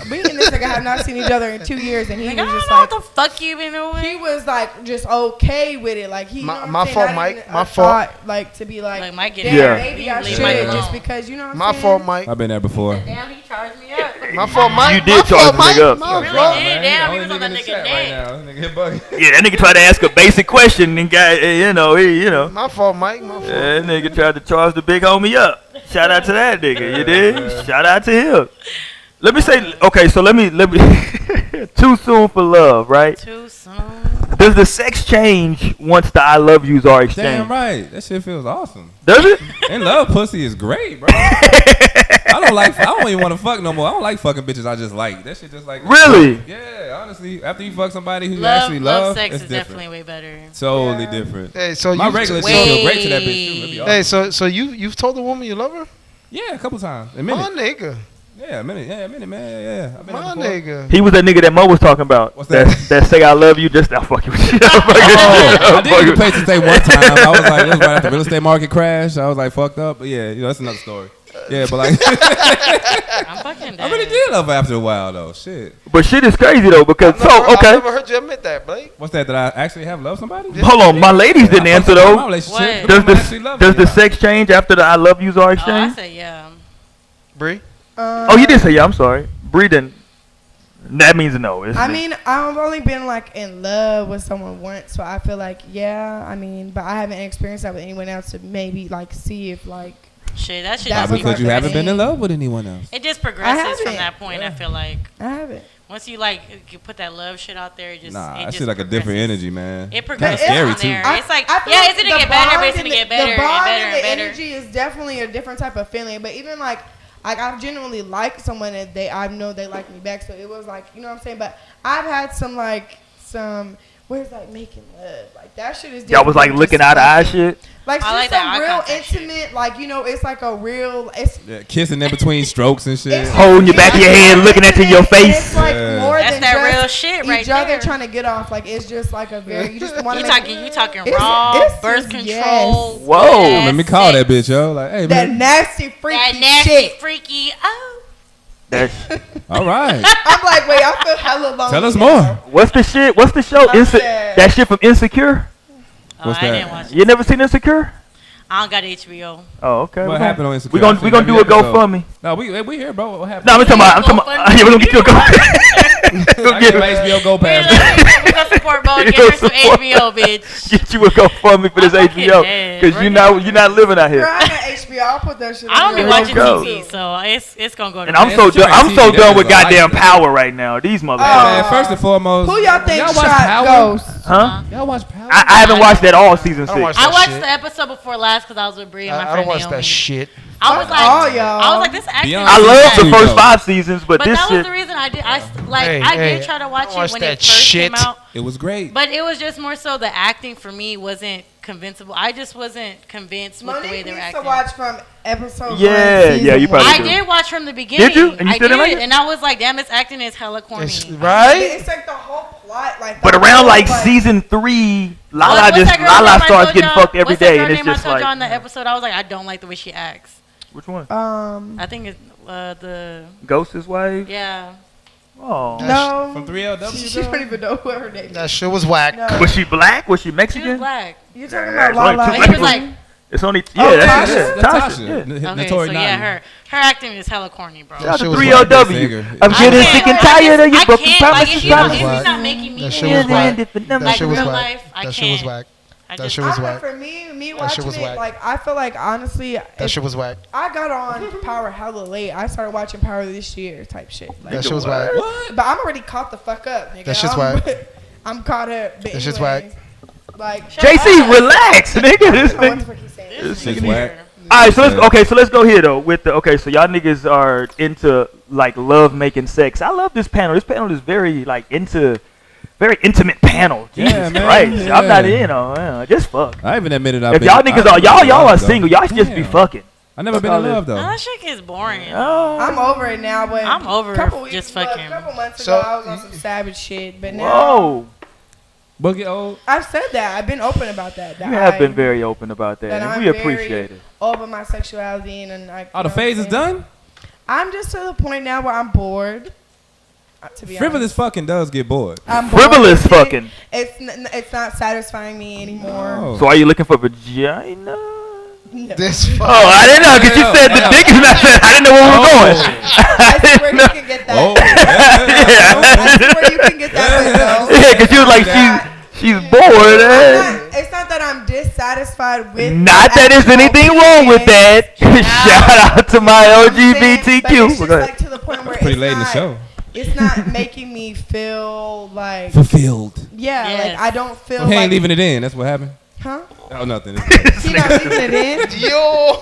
me and this nigga have not seen each other in 2 years, and he like, was I just don't know like, what the fuck you been doing. he was like just okay with it, like he. My- you know what my I'm saying? fault, Not Mike. even My a fault. thought, like to be like, Mike damn, getting Yeah. maybe I Leave should Mike alone. just because you know what I'm My saying. fault, Mike. I've been there before. Damn, he charged me up. My fault, Mike. You did My charge fault, the Mike. nigga up. My really fault. did. Damn, he was on that nigga right neck. now. This nigga hit bugging. Yeah, that nigga tried to ask a basic question and got, My fault, Mike. My fault. that nigga tried to charge the big homie up. Shout out to that nigga, you dig? Shout out to him. Let me say, okay, so let me, too soon for love, right? Too soon. Does the sex change once the I love yous are exchanged? Damn right. That shit feels awesome. Does it? And love pussy is great, bro. I don't even want to fuck no more. I don't like fucking bitches I just like. That shit just like. Really? Yeah, honestly. After you fuck somebody who you Love, actually love, sex it's is different. definitely way better. Totally Yeah. different. Hey, so My you regular Wait. shit feel great to that bitch too. It'd be awesome. Hey, so you've told the woman you love her? Yeah, a couple times. A My minute. nigga. Yeah, a minute. Yeah, a minute, man. Yeah. I've been My there before. nigga. He was that nigga that Mo was talking about. What's that? That say I love you just now. Fuck you. Oh, I did get a place to stay one time. I was like, it was right after the real estate market crash. I was like, fucked up. But yeah, that's another story. Yeah, but like, I'm fucking dead. I really did love her after a while though. Shit. But shit is crazy though because I've never heard you admit that, Blake. What's that? Did I actually have loved somebody? Hold on, my ladies didn't answer My though. relationship. What? Does Women actually love does me. the sex change after the I love yous are Oh, I exchanged? say yeah. Bree? Oh, you did say yeah. I'm sorry. Bree didn't. That means no. It's I mean, I've only been like in love with someone once, so I feel like yeah. I mean, but I haven't experienced that with anyone else to maybe like see if like Shit, that shit That's just Because be you haven't been in thing. love with anyone else. It just progresses from haven't. that point. I feel like I haven't. once you like you put that love shit out there, it just Nah, it that just shit like a different progresses. energy, man. It Kinda progresses scary from too. there. It's like I feel yeah, like it's gonna the get better, but bond it's gonna and get the better and bond better and and the better. energy is definitely a different type of feeling. But even like I've genuinely liked someone that I know they like me back. So it was like, you know what I'm saying. But I've had some where's like making love, like that shit is. y'all was like different, looking just eye to eye fucking- shit. Like I like just that eye some real contact shit. intimate, like it's like a real. It's Yeah, kissing in between strokes and shit. It's- Holding your back of your head, looking into your and face. It's like Yeah. more That's than that just real shit right each other there. trying to get off. Like it's just like a very. You just want You to. talking It's- raw it's birth just- control. yes. Whoa. wet-ass Let me call that sex. bitch, yo. Like, hey, That man. nasty freaky That nasty shit. freaky. Oh, That, All right. I'm like, wait, I feel hella lonely. Tell us now. more. what's the shit? What's the show? I'm dead. That shit from Insecure. oh What's I that? didn't watch it. You never seen Insecure? I don't got HBO. Oh, okay. What happened on Instagram? We gonna do a GoFundMe. No, we here, bro. What happened? No, I'm talking about. Yeah, we gonna get you a Go. I get my HBO Go Pass. We gonna support Bo. You Get gonna her some support- HBO, bitch. Get you a GoFundMe for this I'm fucking HBO dead. because you're not living out Girl, here. I'm at HBO. I'll put that shit. I don't on be there. watching go. TV, so it's gonna go. To And I'm Man, so but you done. ain't I'm so TV, done that with is a goddamn life. Power right now. These motherfuckers. Man, first and foremost, Who y'all think y'all watch shot Power? Ghost? Huh? Y'all watch Power? I haven't watched that all season I don't 6. watch I that watched shit. the episode before last because I was with Bree and my I friend don't watch Naomi. that shit. I was Fuck like, all y'all. I was like, this acting. Beyonce. is I love the There you first go. 5 seasons, but But this that was shit. the reason I did. I Hey, did try to watch I it watched when that it first shit. came out. It was great. But it was just more so the acting for me wasn't convincible. I just wasn't convinced with the way Monique they were needs to acting. watch from episode Yeah, 1, season yeah, you 1. probably I do. did watch from the beginning. Did you? And you I still didn't did, like it? and I was like, damn, this acting is hella corny. It's, But right? it's like the whole plot, like. But the around whole, like season 3, Lala What's that girl's name I starts told getting y'all- fucked every what's that day, girl and it's name I just told y'all in like, the episode, I was like, I don't like the way she acts. which one? I think it's the Ghost's wife? yeah. Oh. No. From 3LW. She don't even know what her name is. That shit was whack. No. Was she black? Was she She was Mexican? black. You talking Yeah, about it's only Lala? two And he was black like, It's only Oh, that's Tasha. it. Tasha. Yeah. okay, Notori so yeah, Nani. her acting is hella corny, bro. Shout out to shit was 3LW. singer. I'm I getting can't- sick and I tired just- of your I broken can't, like, promises. if you don't- promises. if Whack. it's not making me That shit feel was whack. like That shit was real whack. life, I That shit was can't. whack. I That just- shit was I know whack. for me That shit watching was it, whack. like I feel like honestly, That shit was whack. I got on Power hella late. I started watching Power this year, type shit. Like, That shit was whack. What? but I'm already caught the fuck up, nigga. That shit's I'm, whack. I'm caught up. But That shit's anyways, whack. Like, JC, relax, nigga. This what the nigga. fuck he saying? This Shit's nigga whack. here. All right, so let's go here though with the so y'all niggas are into like love making sex. I love this panel. This panel is very like into very intimate panel. Jesus Yeah, man, Christ, I'm not yeah. just fuck. I even admitted If y'all niggas are y'all are single, y'all should just be fucking. I never been in love though. No, that shit is boring. I'm over it now, but I'm over just fucking. A couple months So- ago, I was on some savage shit, but now Whoa. Book it old. I've said that. I've been open about that. You have been very open about that, that and I'm we very appreciate it. over my sexuality and like. Oh, the phase is done. I'm just to the point now where I'm bored. To be Frivolous honest, fucking does get bored. I'm bored. Frivolous fucking. It's not satisfying me anymore. Oh. So are you looking for vagina? No. This Oh, I didn't know because you said the dick is not. I didn't know where we were going. I see where you can get that. Oh, I see where you can get that. with, though. Yeah, because you was like she's bored. It's not that I'm dissatisfied with. Not that there's anything wrong with that. Shout out to my But LGBTQ. it's just like to the point where pretty it's late in the not- show. It's not making me feel like Fulfilled. yeah, Yes. like I don't feel He like ain't leaving it in. That's what happened. huh? Oh, nothing. He not leaving it in. Yo.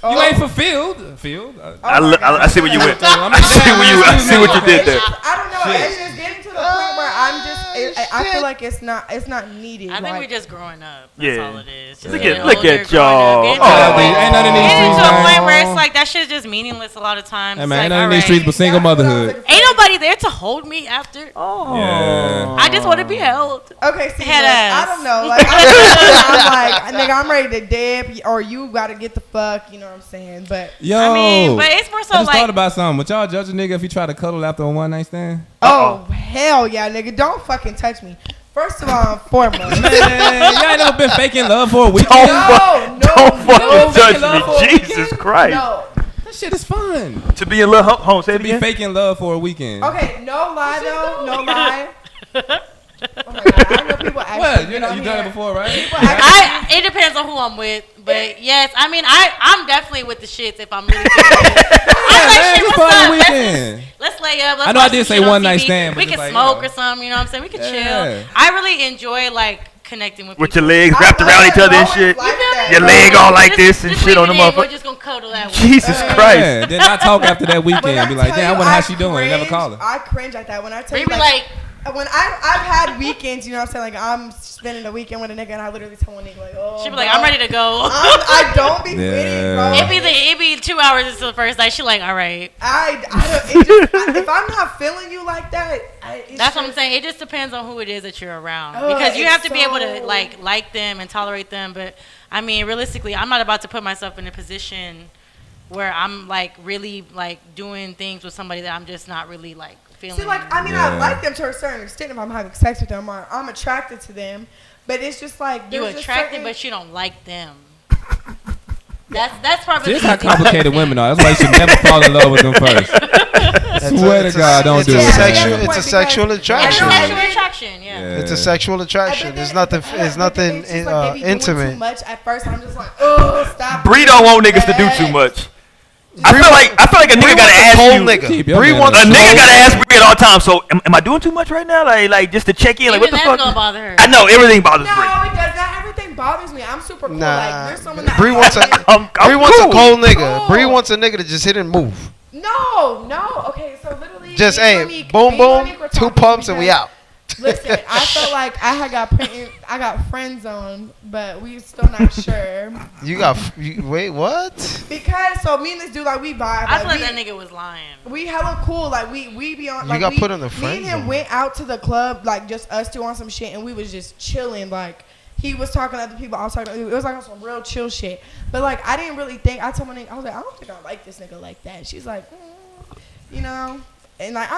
You ain't fulfilled. Filled. I see where you went. I I see what you did there. I don't know. It's just getting to the point where I'm just. I feel like it's not needed. I think like, we're just growing up. That's Yeah. all it is. Just Look getting at- look older, at y'all. growing up, Oh. Ain't nothing in these getting streets, to a man. point where it's like that shit's just meaningless a lot of times. Hey It's man, like, ain't nothing in these alright. streets but single That's what I was motherhood. looking for. Ain't nobody there to hold me after. Oh. Yeah. I just want to be held. Okay, see, Head look, ass. I don't know. Like, I'm like, nigga, I'm ready to dip, or you gotta get the fuck. You know what I'm saying? But Yo, I mean, but it's more so I just like thought about something. Would y'all judge a nigga if he tried to cuddle after a one night stand? oh hell yeah, nigga, don't fucking touch me. First of all, and foremost. Man, y'all ain't never been faking love for a weekend. Don't fucking judge love for a me. weekend? Jesus Christ. No. That shit is fun. To be in love, hold on, say it To be again. faking love for a weekend. Okay, no lie though, no lie. Oh my god, I know people actually. What? get on You done here. it before, right? it depends on who I'm with, but yes, I mean I'm definitely with the shits if I'm really. I'm like, man, shit, just what's fun up? weekend. Let's lay up. Let's I know I watch did some say shit on one night TV. stand, but We just can like, smoke you know. or something. You know what I'm saying? We can Yeah. chill. I really enjoy like connecting with With people. your legs wrapped around each other and shit. Your leg all like this and shit on the We're motherfucker. just gonna cuddle that way. Jesus Christ. Yeah, then I talk after that weekend When and be like, tell damn, I you wonder how she doing. Never cringe- call her. I cringe at that when I tell We you be like, when I've had weekends, you know what I'm saying? Like I'm spending a weekend with a nigga and I literally tell a nigga like, oh. she be like, bro, I'm ready to go. I don't be Yeah. fitting, bro. It be 2 hours into the first night. She like, all right. I don't, it just, if I'm not feeling you like that, it's That's what I'm just- saying. It just depends on who it is that you're around Oh, because you it's have to be able to so- like them and tolerate them. But I mean, realistically, I'm not about to put myself in a position where I'm like really like doing things with somebody that I'm just not really like feeling. See, like, I mean, Yeah. I like them to a certain extent if I'm having sex with them or I'm attracted to them, but it's just like you there's just attracted, certain- but you don't like them. That's probably. This how complicated women are. That's why you should never fall in love with them first. Swear to God, don't do a it. sexual, man. it's a sexual It's attraction. I know, sexual attraction, yeah. Yeah. It's a sexual attraction. But There's then- nothing. but It's nothing it's just like they be doing Too intimate. much at first, I'm just like, oh, stop. Bree don't want niggas to do too much. I feel like a nigga gotta ask Cold you. nigga. Keep your Bree man wants A alone. nigga gotta ask Bree at all times. So am I doing too much right now? Like just to check in. Like Even what the that's fuck? gonna bother her. I know everything bothers No, Bree. it does not. Everything bothers me. I'm super cool. Like, Nah. there's someone that Bree wants a I'm Bree wants cool. a cold nigga. Cool. Bree wants a nigga to just hit and move. No. Okay, so literally, Just me and hey, Monique- boom me and boom, Monique were 2 talking pumps and we because- out. Listen, I felt like I got friend zoned, but we still not sure You got wait what? because so me and this dude like we vibe. I feel like we, that nigga was lying. we hella cool. Like we be on. You Like, got we, put in the Me friend and him zone. went out to the club like just us two on some shit, and we was just chilling. Like he was talking to other people. I was talking. It was like on some real chill shit. But like I didn't really think. I told my nigga, I was like, I don't think I like this nigga like that. She's like, you know. And like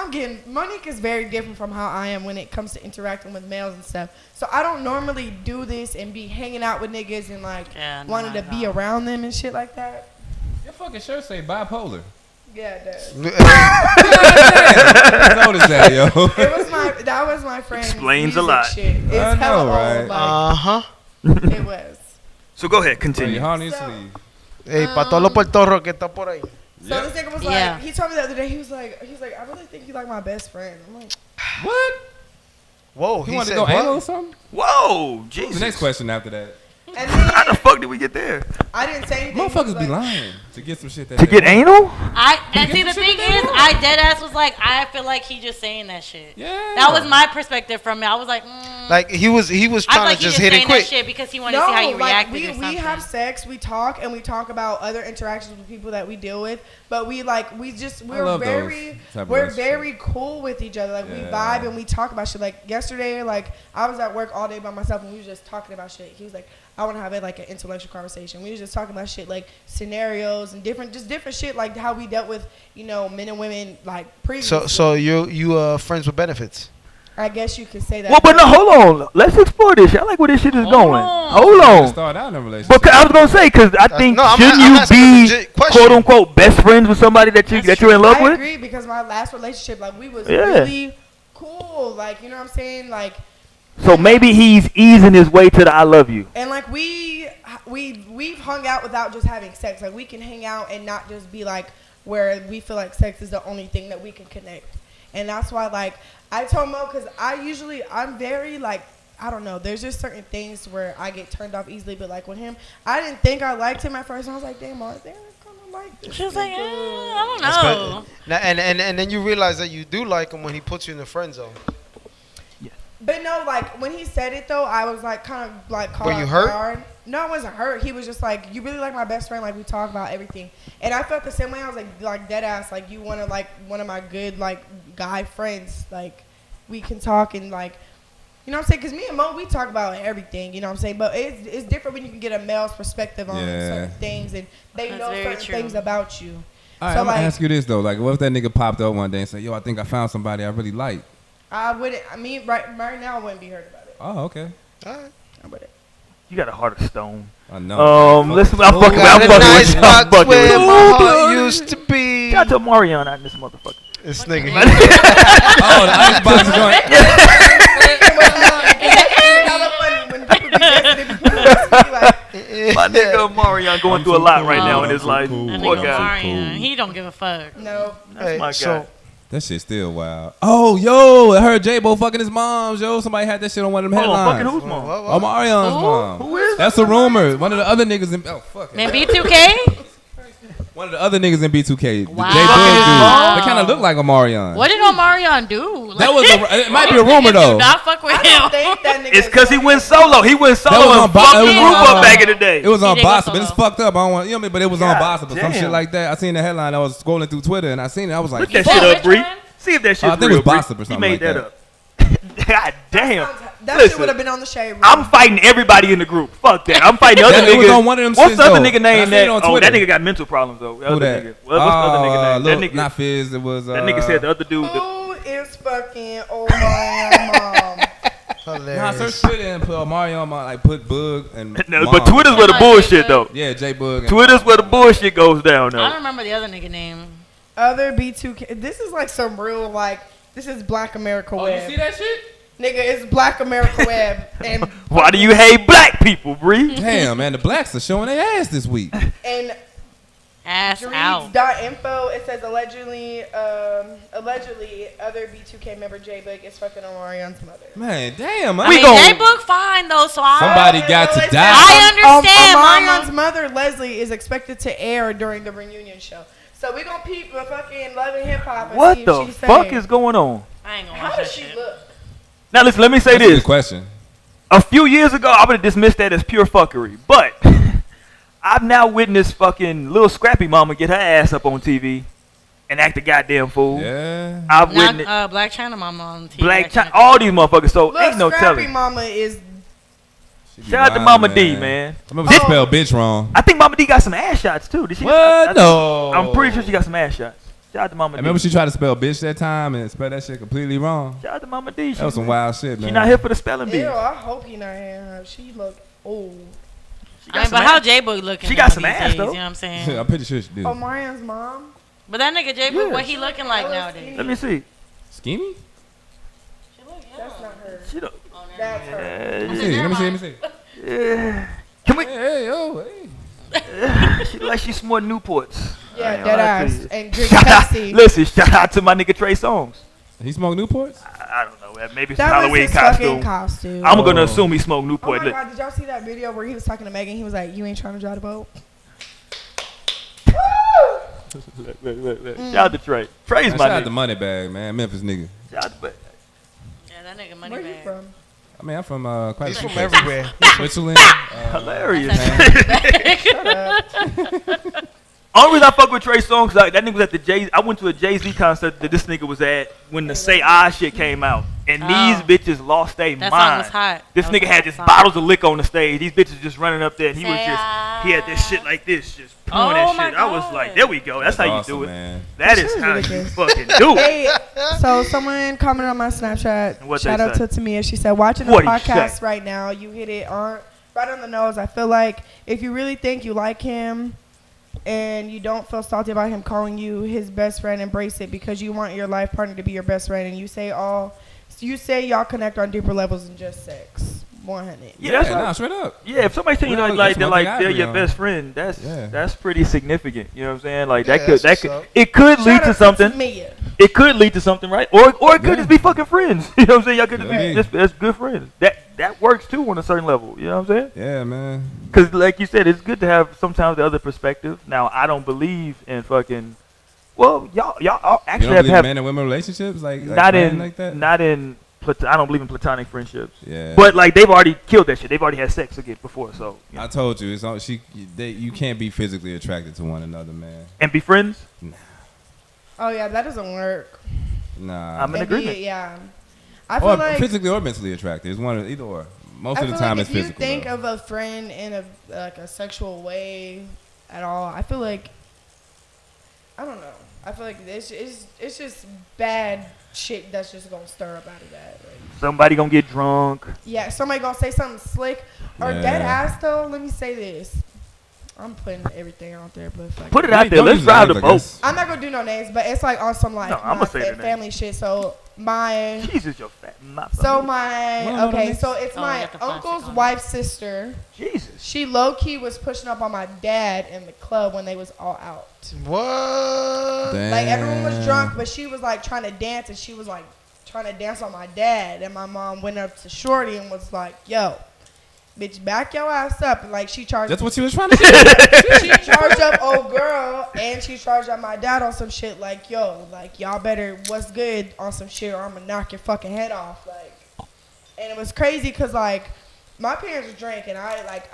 Monique is very different from how I am when it comes to interacting with males and stuff. So I don't normally do this and be hanging out with niggas and like Yeah, no, wanting to I be don't. around them and shit like that. Your fucking shirt say bipolar. Yeah, it does. What notice that, yo? That was my friend's Explains a music lot. Shit. It's I know, hella right? old, like, Huh. it was. So go ahead, Your continue. heart on your So- sleeve. Hey, pa todos los puertorros que está por ahí. So this nigga was like, Yeah. he told me the other day, he was like, I really think you like my best friend. I'm like, What? Whoa, You he want to said go anal or what? something? Whoa, The Jesus. next question after that. and How the then fuck did we get there? I didn't say anything. He Motherfuckers was be like- lying to get some shit that To they get want. anal? And see the thing is, I dead ass was like, I feel like he just saying that shit. Yeah. That was my perspective from it. I was like, Like he was I feel trying like to he just just hit it saying that quick. shit because he wanted to see how you reacted or something. we have sex, we talk, and we talk about other interactions with people that we deal with. But we're love very those type of we're very cool with each other. Like we Yeah. vibe and we talk about shit. Like yesterday, like I was at work all day by myself and we were just talking about shit. He was like, I want to have like an intellectual conversation. We were just talking about shit like scenarios and different shit like how we dealt with men and women like previously. So you friends with benefits. I guess you could say that. Well, but no, hold on. Let's explore this shit. I like where this shit is going. Hold on. Start out in a relationship. Because I was gonna say, because I think I'm shouldn't asking a you be legit question. quote unquote best friends with somebody that you're in love I with? agree because my last relationship, like we was Yeah. really cool. Like you know what I'm saying, like. So maybe he's easing his way to the I love you. And like we've hung out without just having sex. Like we can hang out and not just be like where we feel like sex is the only thing that we can connect. And that's why like I told Mo because I'm very like I don't know. There's just certain things where I get turned off easily. But like with him, I didn't think I liked him at first. And I was like, damn, I kind of like this. She was like, I don't That's know. Now, and then you realize that you do like him when he puts you in the friend zone. But no, like when he said it though, I was like kind of like caught Were you off hurt? guard. No, I wasn't hurt. He was just like, you really like my best friend. Like we talk about everything, and I felt the same way. I was like dead ass. Like you want to like one of my good like guy friends. Like we can talk and like, you know what I'm saying? Because me and Mo, we talk about everything. You know what I'm saying? But it's different when you can get a male's perspective on certain things and they That's know very certain true. things about you. All right, So, I'm gonna like- ask you this though. Like, what if that nigga popped up one day and said, "Yo, I think I found somebody I really like." I wouldn't. I mean, right now I wouldn't be hurt about it. Oh, okay. All right. I wouldn't. You got a heart of stone. I know. Listen, I'm fucking Got a nice with you. I'm spot fucking with where you. my heart used to be. Shout out to Marion out in this motherfucker. This nigga. Oh, the icebox joint. My nigga Marion going through a lot right now in his life. That Poor nigga guy. Marion, he don't give a fuck. No. That's my guy. So That shit still wild. Oh, yo, I heard J-Bo fucking his mom, yo. Somebody had that shit on one of them Hold on, headlines. fucking who's mom? Oh, Marion's mom. Who is That's a rumor. One of the other niggas in fuck it. Man, B2K? One of the other niggas in B2K. Wow. The J-Bug dude. They kind of look like Omarion. What did Omarion do? That was it might be a rumor Do though. not fuck with I him. don't think that nigga. It's because he went solo. He went That solo was and on Bo- fucked it the was group on, up back in the day. It was on He did go Bossa, but it's solo. fucked up. I don't want, you know what I mean? But it was on God Bossa, but some damn. shit like that. I seen the headline. I was scrolling through Twitter and I seen it. I was like, Look that Fuck shit up, which Bree. one? See if that shit I think it real, was Bossa or Bree. something He made like that that. up. God damn. That Listen. shit would have been on the shade room. I'm fighting everybody in the group. Fuck that. I'm fighting the other That- it was niggas. on one of them What's shits, the other though. nigga I name seen that? it on Oh, that Twitter. nigga got mental problems though. The Who other that? nigga. What's the other nigga name? Look, That nigga. not Fizz. It was. That nigga said the other dude. Who is fucking Omarion mom? Nah, hilarious. search Twitter and put Omarion, like put Bug and. No, Mom. but Twitter's where the bullshit though. Yeah, J-Bug. and- Twitter's where the bullshit goes down I don't though. remember the other nigga name. Other B2K. This is like some real like. This is Black America Oh, Web. you see that shit? Nigga, it's Black America Web. And Why do you hate black people, Bree? Damn, man, the blacks are showing their ass this week. and Ass out. Dreeds.info, it says allegedly other B2K member J-Bug is fucking Omarion's mother. Man, damn, I man. mean, J-Book fine though, so Somebody got to Listen, die. I understand, Omarion's mama. mother, Leslie, is expected to air during the reunion show. So we gonna peep the fucking Love and Hip Hop and see What if the she's fuck saying. is going on? I ain't gonna How watch does that she shit. look? Now listen, let me say That's a this. good question. A few years ago, I would have dismissed that as pure fuckery. But I've now witnessed fucking little Scrappy Mama get her ass up on TV and act a goddamn fool. Yeah. I've Not witnessed Black China Mama on TV. Black acting China, like all these motherfuckers. So Look, ain't no Scrappy telling. Mama is. She be Shout out to lying, Mama D, man. I remember she spelled bitch wrong. I think Mama D got some ass shots too. Did she? What? No. I'm pretty sure she got some ass shots. Shout out to Mama I D. remember she tried to spell bitch that time and spell that shit completely wrong. Shout out to Mama D. That was some wild shit, man. She not here for the spelling bee. Ew, I hope he not hearing her. She look old. I mean, but how J-Book looking? She got now some these ass, days, though. You know what I'm saying? I'm pretty sure she did. Omarion's mom. But that nigga J-Book, Yeah. what he looking like nowadays? Let me see. Skinny? That's not her. She don't. That's her. Let me see. Let me see. Let me see. Yeah. Can we? Hey, hey, yo, hey. She like she smart Newports. I Yeah, ain't dead gonna lie to ass. you. And drink Shout out, Pepsi. listen, shout out to my nigga Trey Songz. He smoked Newports? I don't know, maybe it's That was Halloween his costume. fucking costume. I'm gonna Oh. assume he smoked Oh Newport. my Look, god, did y'all see that video where he was talking to Megan? He was like, "You ain't trying to drive the boat." look. Shout out to Trey. Trey's Man, my shout out nigga. to Money Bag, man. Memphis nigga. Shout out to, Yeah, that nigga money Where you bag. from? I mean, I'm from quite He's a few from places. everywhere. Switzerland. Hilarious. Shut up. Only reason I fuck with Trey Songz, that nigga was at the Jay. I went to a Jay-Z concert that this nigga was at when the Say Ah shit came out, and these bitches lost their mind. That song was hot. This That was nigga a had hot just song. bottles of liquor on the stage. These bitches just running up there, and he was Say just ah. he had this shit like this, just pouring Oh that my shit. I was God. like, there we go. That's how you awesome, do it. man. That This is is how you ridiculous. fucking do it. Hey, so someone commented on my Snapchat. What'd Shout they out say? to Tamia. She said, watching the What'd he podcast say? right now, you hit it right on the nose. I feel like if you really think you like him and you don't feel salty about him calling you his best friend, embrace it because you want your life partner to be your best friend. And you say y'all connect on deeper levels than just sex. 100. Yeah, that's nah, what, straight up. yeah. If somebody tell you Well, like that's they're one thing like I they're agree your on. best friend, that's pretty significant. You know what I'm saying? Like Yeah, that could that's what's up. it could lead Shout to out something. Tamia. It could lead to something, right? Or it could Yeah. just be fucking friends. You know what I'm saying? Y'all could just Yeah. be just as good friends. That works too on a certain level. You know what I'm saying? Yeah, man. Because like you said, it's good to have sometimes the other perspective. Now I don't believe in fucking. Well, y'all You actually don't believe in have man and women relationships like not playing in like that? not in. I don't believe in platonic friendships. Yeah. But like they've already killed that shit. They've already had sex again before, so you know. I told you, you can't be physically attracted to one another, man. And be friends. Oh, yeah, that doesn't work. Nah. I'm in And be- agreement. yeah. I feel or like physically or mentally attracted. It's one of either or. Most I of the feel time like it's if you physical. think though. of a friend in a sexual way at all, I feel like I don't know. I feel like it's just bad shit that's just gonna stir up out of that. Like, Somebody gonna get drunk. yeah, somebody gonna say something slick or Yeah. dead ass though. Let me say this. I'm putting everything out there, but fuck Put it it. out there. Don't Let's use drive names, the I boat. guess. I'm not gonna do no names, but it's like on some like No, I'ma my say the name. family shit. So my Jesus, your fat. Not so something. my Well, okay, next- so it's Oh, my you got the plastic uncle's on it. wife's sister. Jesus. She low key was pushing up on my dad in the club when they was all out. What? Like everyone was Damn. drunk, but she was like trying to dance, and she was like trying to dance on my dad. And my mom went up to Shorty and was like, "Yo, bitch, back your ass up!" And like she charged. That's what she was trying to do. She charged up old girl, and she charged up my dad on some shit. Like, yo, like y'all better what's good on some shit, or I'm gonna knock your fucking head off. Like, and it was crazy because like my parents drink, and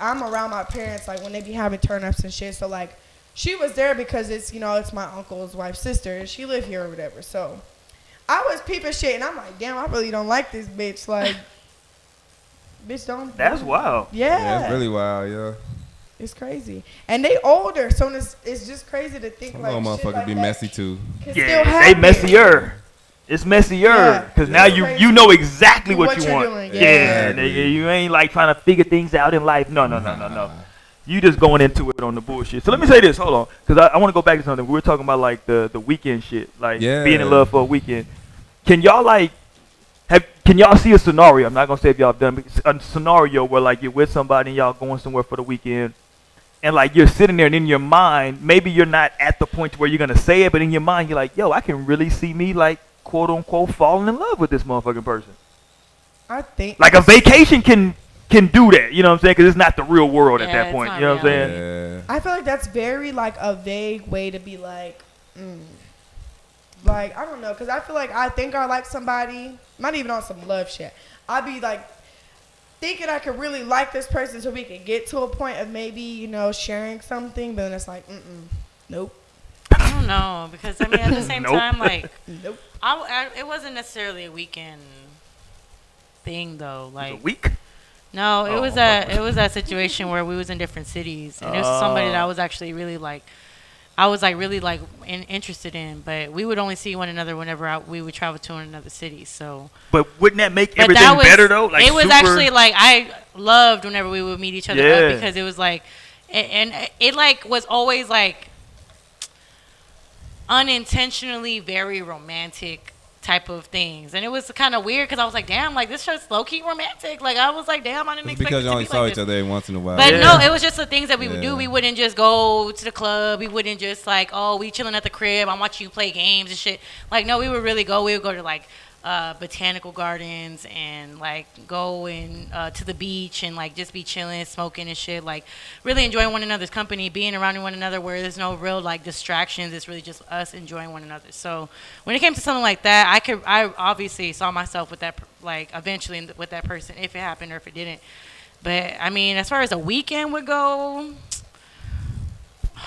I'm around my parents like when they be having turn ups and shit. So like she was there because it's it's my uncle's wife's sister, and she lived here or whatever. So I was peeping shit, and I'm like, damn, I really don't like this bitch. Like, bitch, don't. That's wild. Yeah, Yeah, it's really wild, yeah. it's crazy, and they older, so it's just crazy to think Some like little shit motherfuckers like be that messy too. can still Yeah, they happen. messier. It's messier Yeah, because now it's you crazy. know exactly what you you're want. doing, Yeah, yeah. nigga, you ain't like trying to figure things out in life. No. You just going into it on the bullshit. So let me say this. Hold on, because I want to go back to something. We were talking about like the weekend shit, like Yeah. being in love for a weekend. Can y'all can y'all see a scenario? I'm not gonna say if y'all have done but a scenario where like you're with somebody and y'all going somewhere for the weekend, and like you're sitting there and in your mind, maybe you're not at the point where you're gonna say it, but in your mind you're like, yo, I can really see me like quote unquote falling in love with this motherfucking person. I think Like a vacation can do that, you know what I'm saying? Because it's not the real world at Yeah, that it's point, not you know what I'm saying? Yeah. I feel like that's very like a vague way to be like, like I don't know, because I feel like I think I like somebody, not even on some love shit. I'd be like thinking I could really like this person so we could get to a point of maybe sharing something, but then it's like, nope, I don't know because I mean at the same Nope. time like nope. it wasn't necessarily a weekend thing though. Like A week? no, it Oh, was that situation where we was in different cities and it was somebody that I was actually really like. I was like really like interested in, but we would only see one another whenever we would travel to another city. So, But wouldn't that make but everything that was, better though? Like it was super- actually like I loved whenever we would meet each other Yeah. up because it was like, and it like was always like unintentionally very romantic type of things, and it was kind of weird because I was like, damn, like this show's low key romantic. Like I was like, damn, I didn't It's expect because it you to only be saw like each this. other every once in a while. But Yeah. no, it was just the things that we would do. Yeah. We wouldn't just go to the club. We wouldn't just like, oh, we chilling at the crib. I'm watching you play games and shit. Like, no, we would really go. We would go to like botanical gardens and like go and to the beach and like just be chilling, smoking and shit. Like really enjoying one another's company, being around one another where there's no real like distractions. It's really just us enjoying one another. So when it came to something like that, I obviously saw myself with that like eventually with that person if it happened or if it didn't. But I mean, as far as a weekend would go,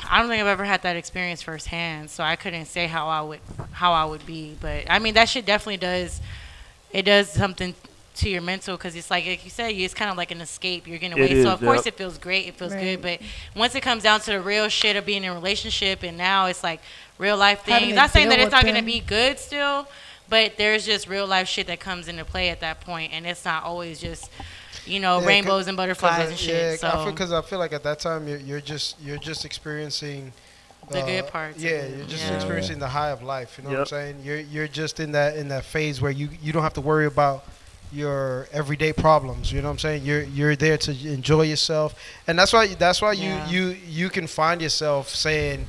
I don't think I've ever had that experience firsthand, so I couldn't say how I would be. But I mean, that shit definitely does something to your mental because it's like you said, it's kind of like an escape. You're getting away, so of course it feels great, it feels good. But once it comes down to the real shit of being in a relationship, and now it's like real life things. Not saying that it's not gonna be good still, but there's just real life shit that comes into play at that point, and it's not always just rainbows and butterflies and shit. So because I feel like at that time you're just experiencing the good parts. Yeah, you're just experiencing the high of life. You know what I'm saying? You're just in that phase where you don't have to worry about your everyday problems. You know what I'm saying? You're there to enjoy yourself, and that's why you can find yourself saying,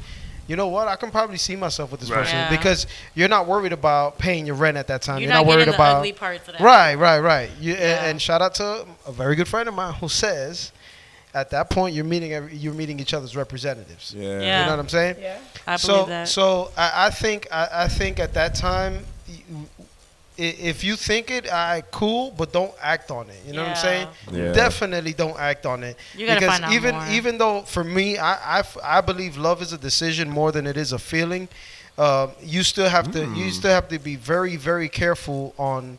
you know what? I can probably see myself with this person because you're not worried about paying your rent at that time. You're not worried about the ugly parts of that. Right. And shout out to a very good friend of mine who says, at that point, you're meeting each other's representatives. Yeah. You know what I'm saying? Yeah. I believe that. So I think at that time, if you think it, cool, but don't act on it. You know what I'm saying? Yeah. Definitely don't act on it. You gotta find out more. Even though for me, I believe love is a decision more than it is a feeling. You still have to be very, very careful on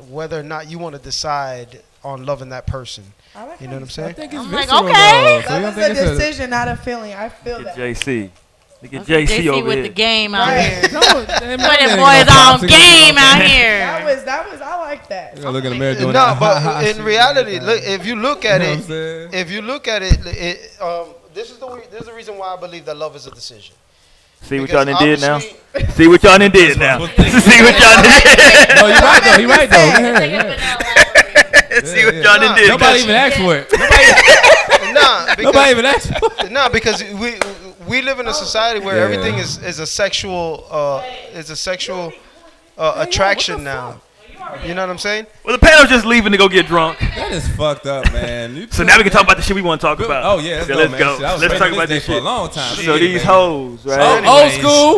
whether or not you want to decide on loving that person. You know what I'm saying? I think it's like, visceral, okay. though. So That was a decision, not a feeling. I feel that. JC. Look at JC over with here. the game out here. Putting Putting boys on game out here. That was. I like that. You gotta look in the mirror doing No, that. but in reality, look, if you look at You know what I'm saying? this is the reason why I believe that love is a decision. See what Because y'all done did now? obviously- See what y'all done did now? See what y'all done did? No, you're right though. You're right though. Yeah. See what y'all done did? Nobody even asked for it. Nobody even asked for it. No, because we live in a society where everything is a sexual attraction now. You know what I'm saying? Well, the panel's just leaving to go get drunk. That is fucked up, man. So now we can talk about the shit we want to talk about. Oh yeah, So let's let's go. go. Man. Let's talk about this this for a shit. long time. So these hoes, right? Oh, old school,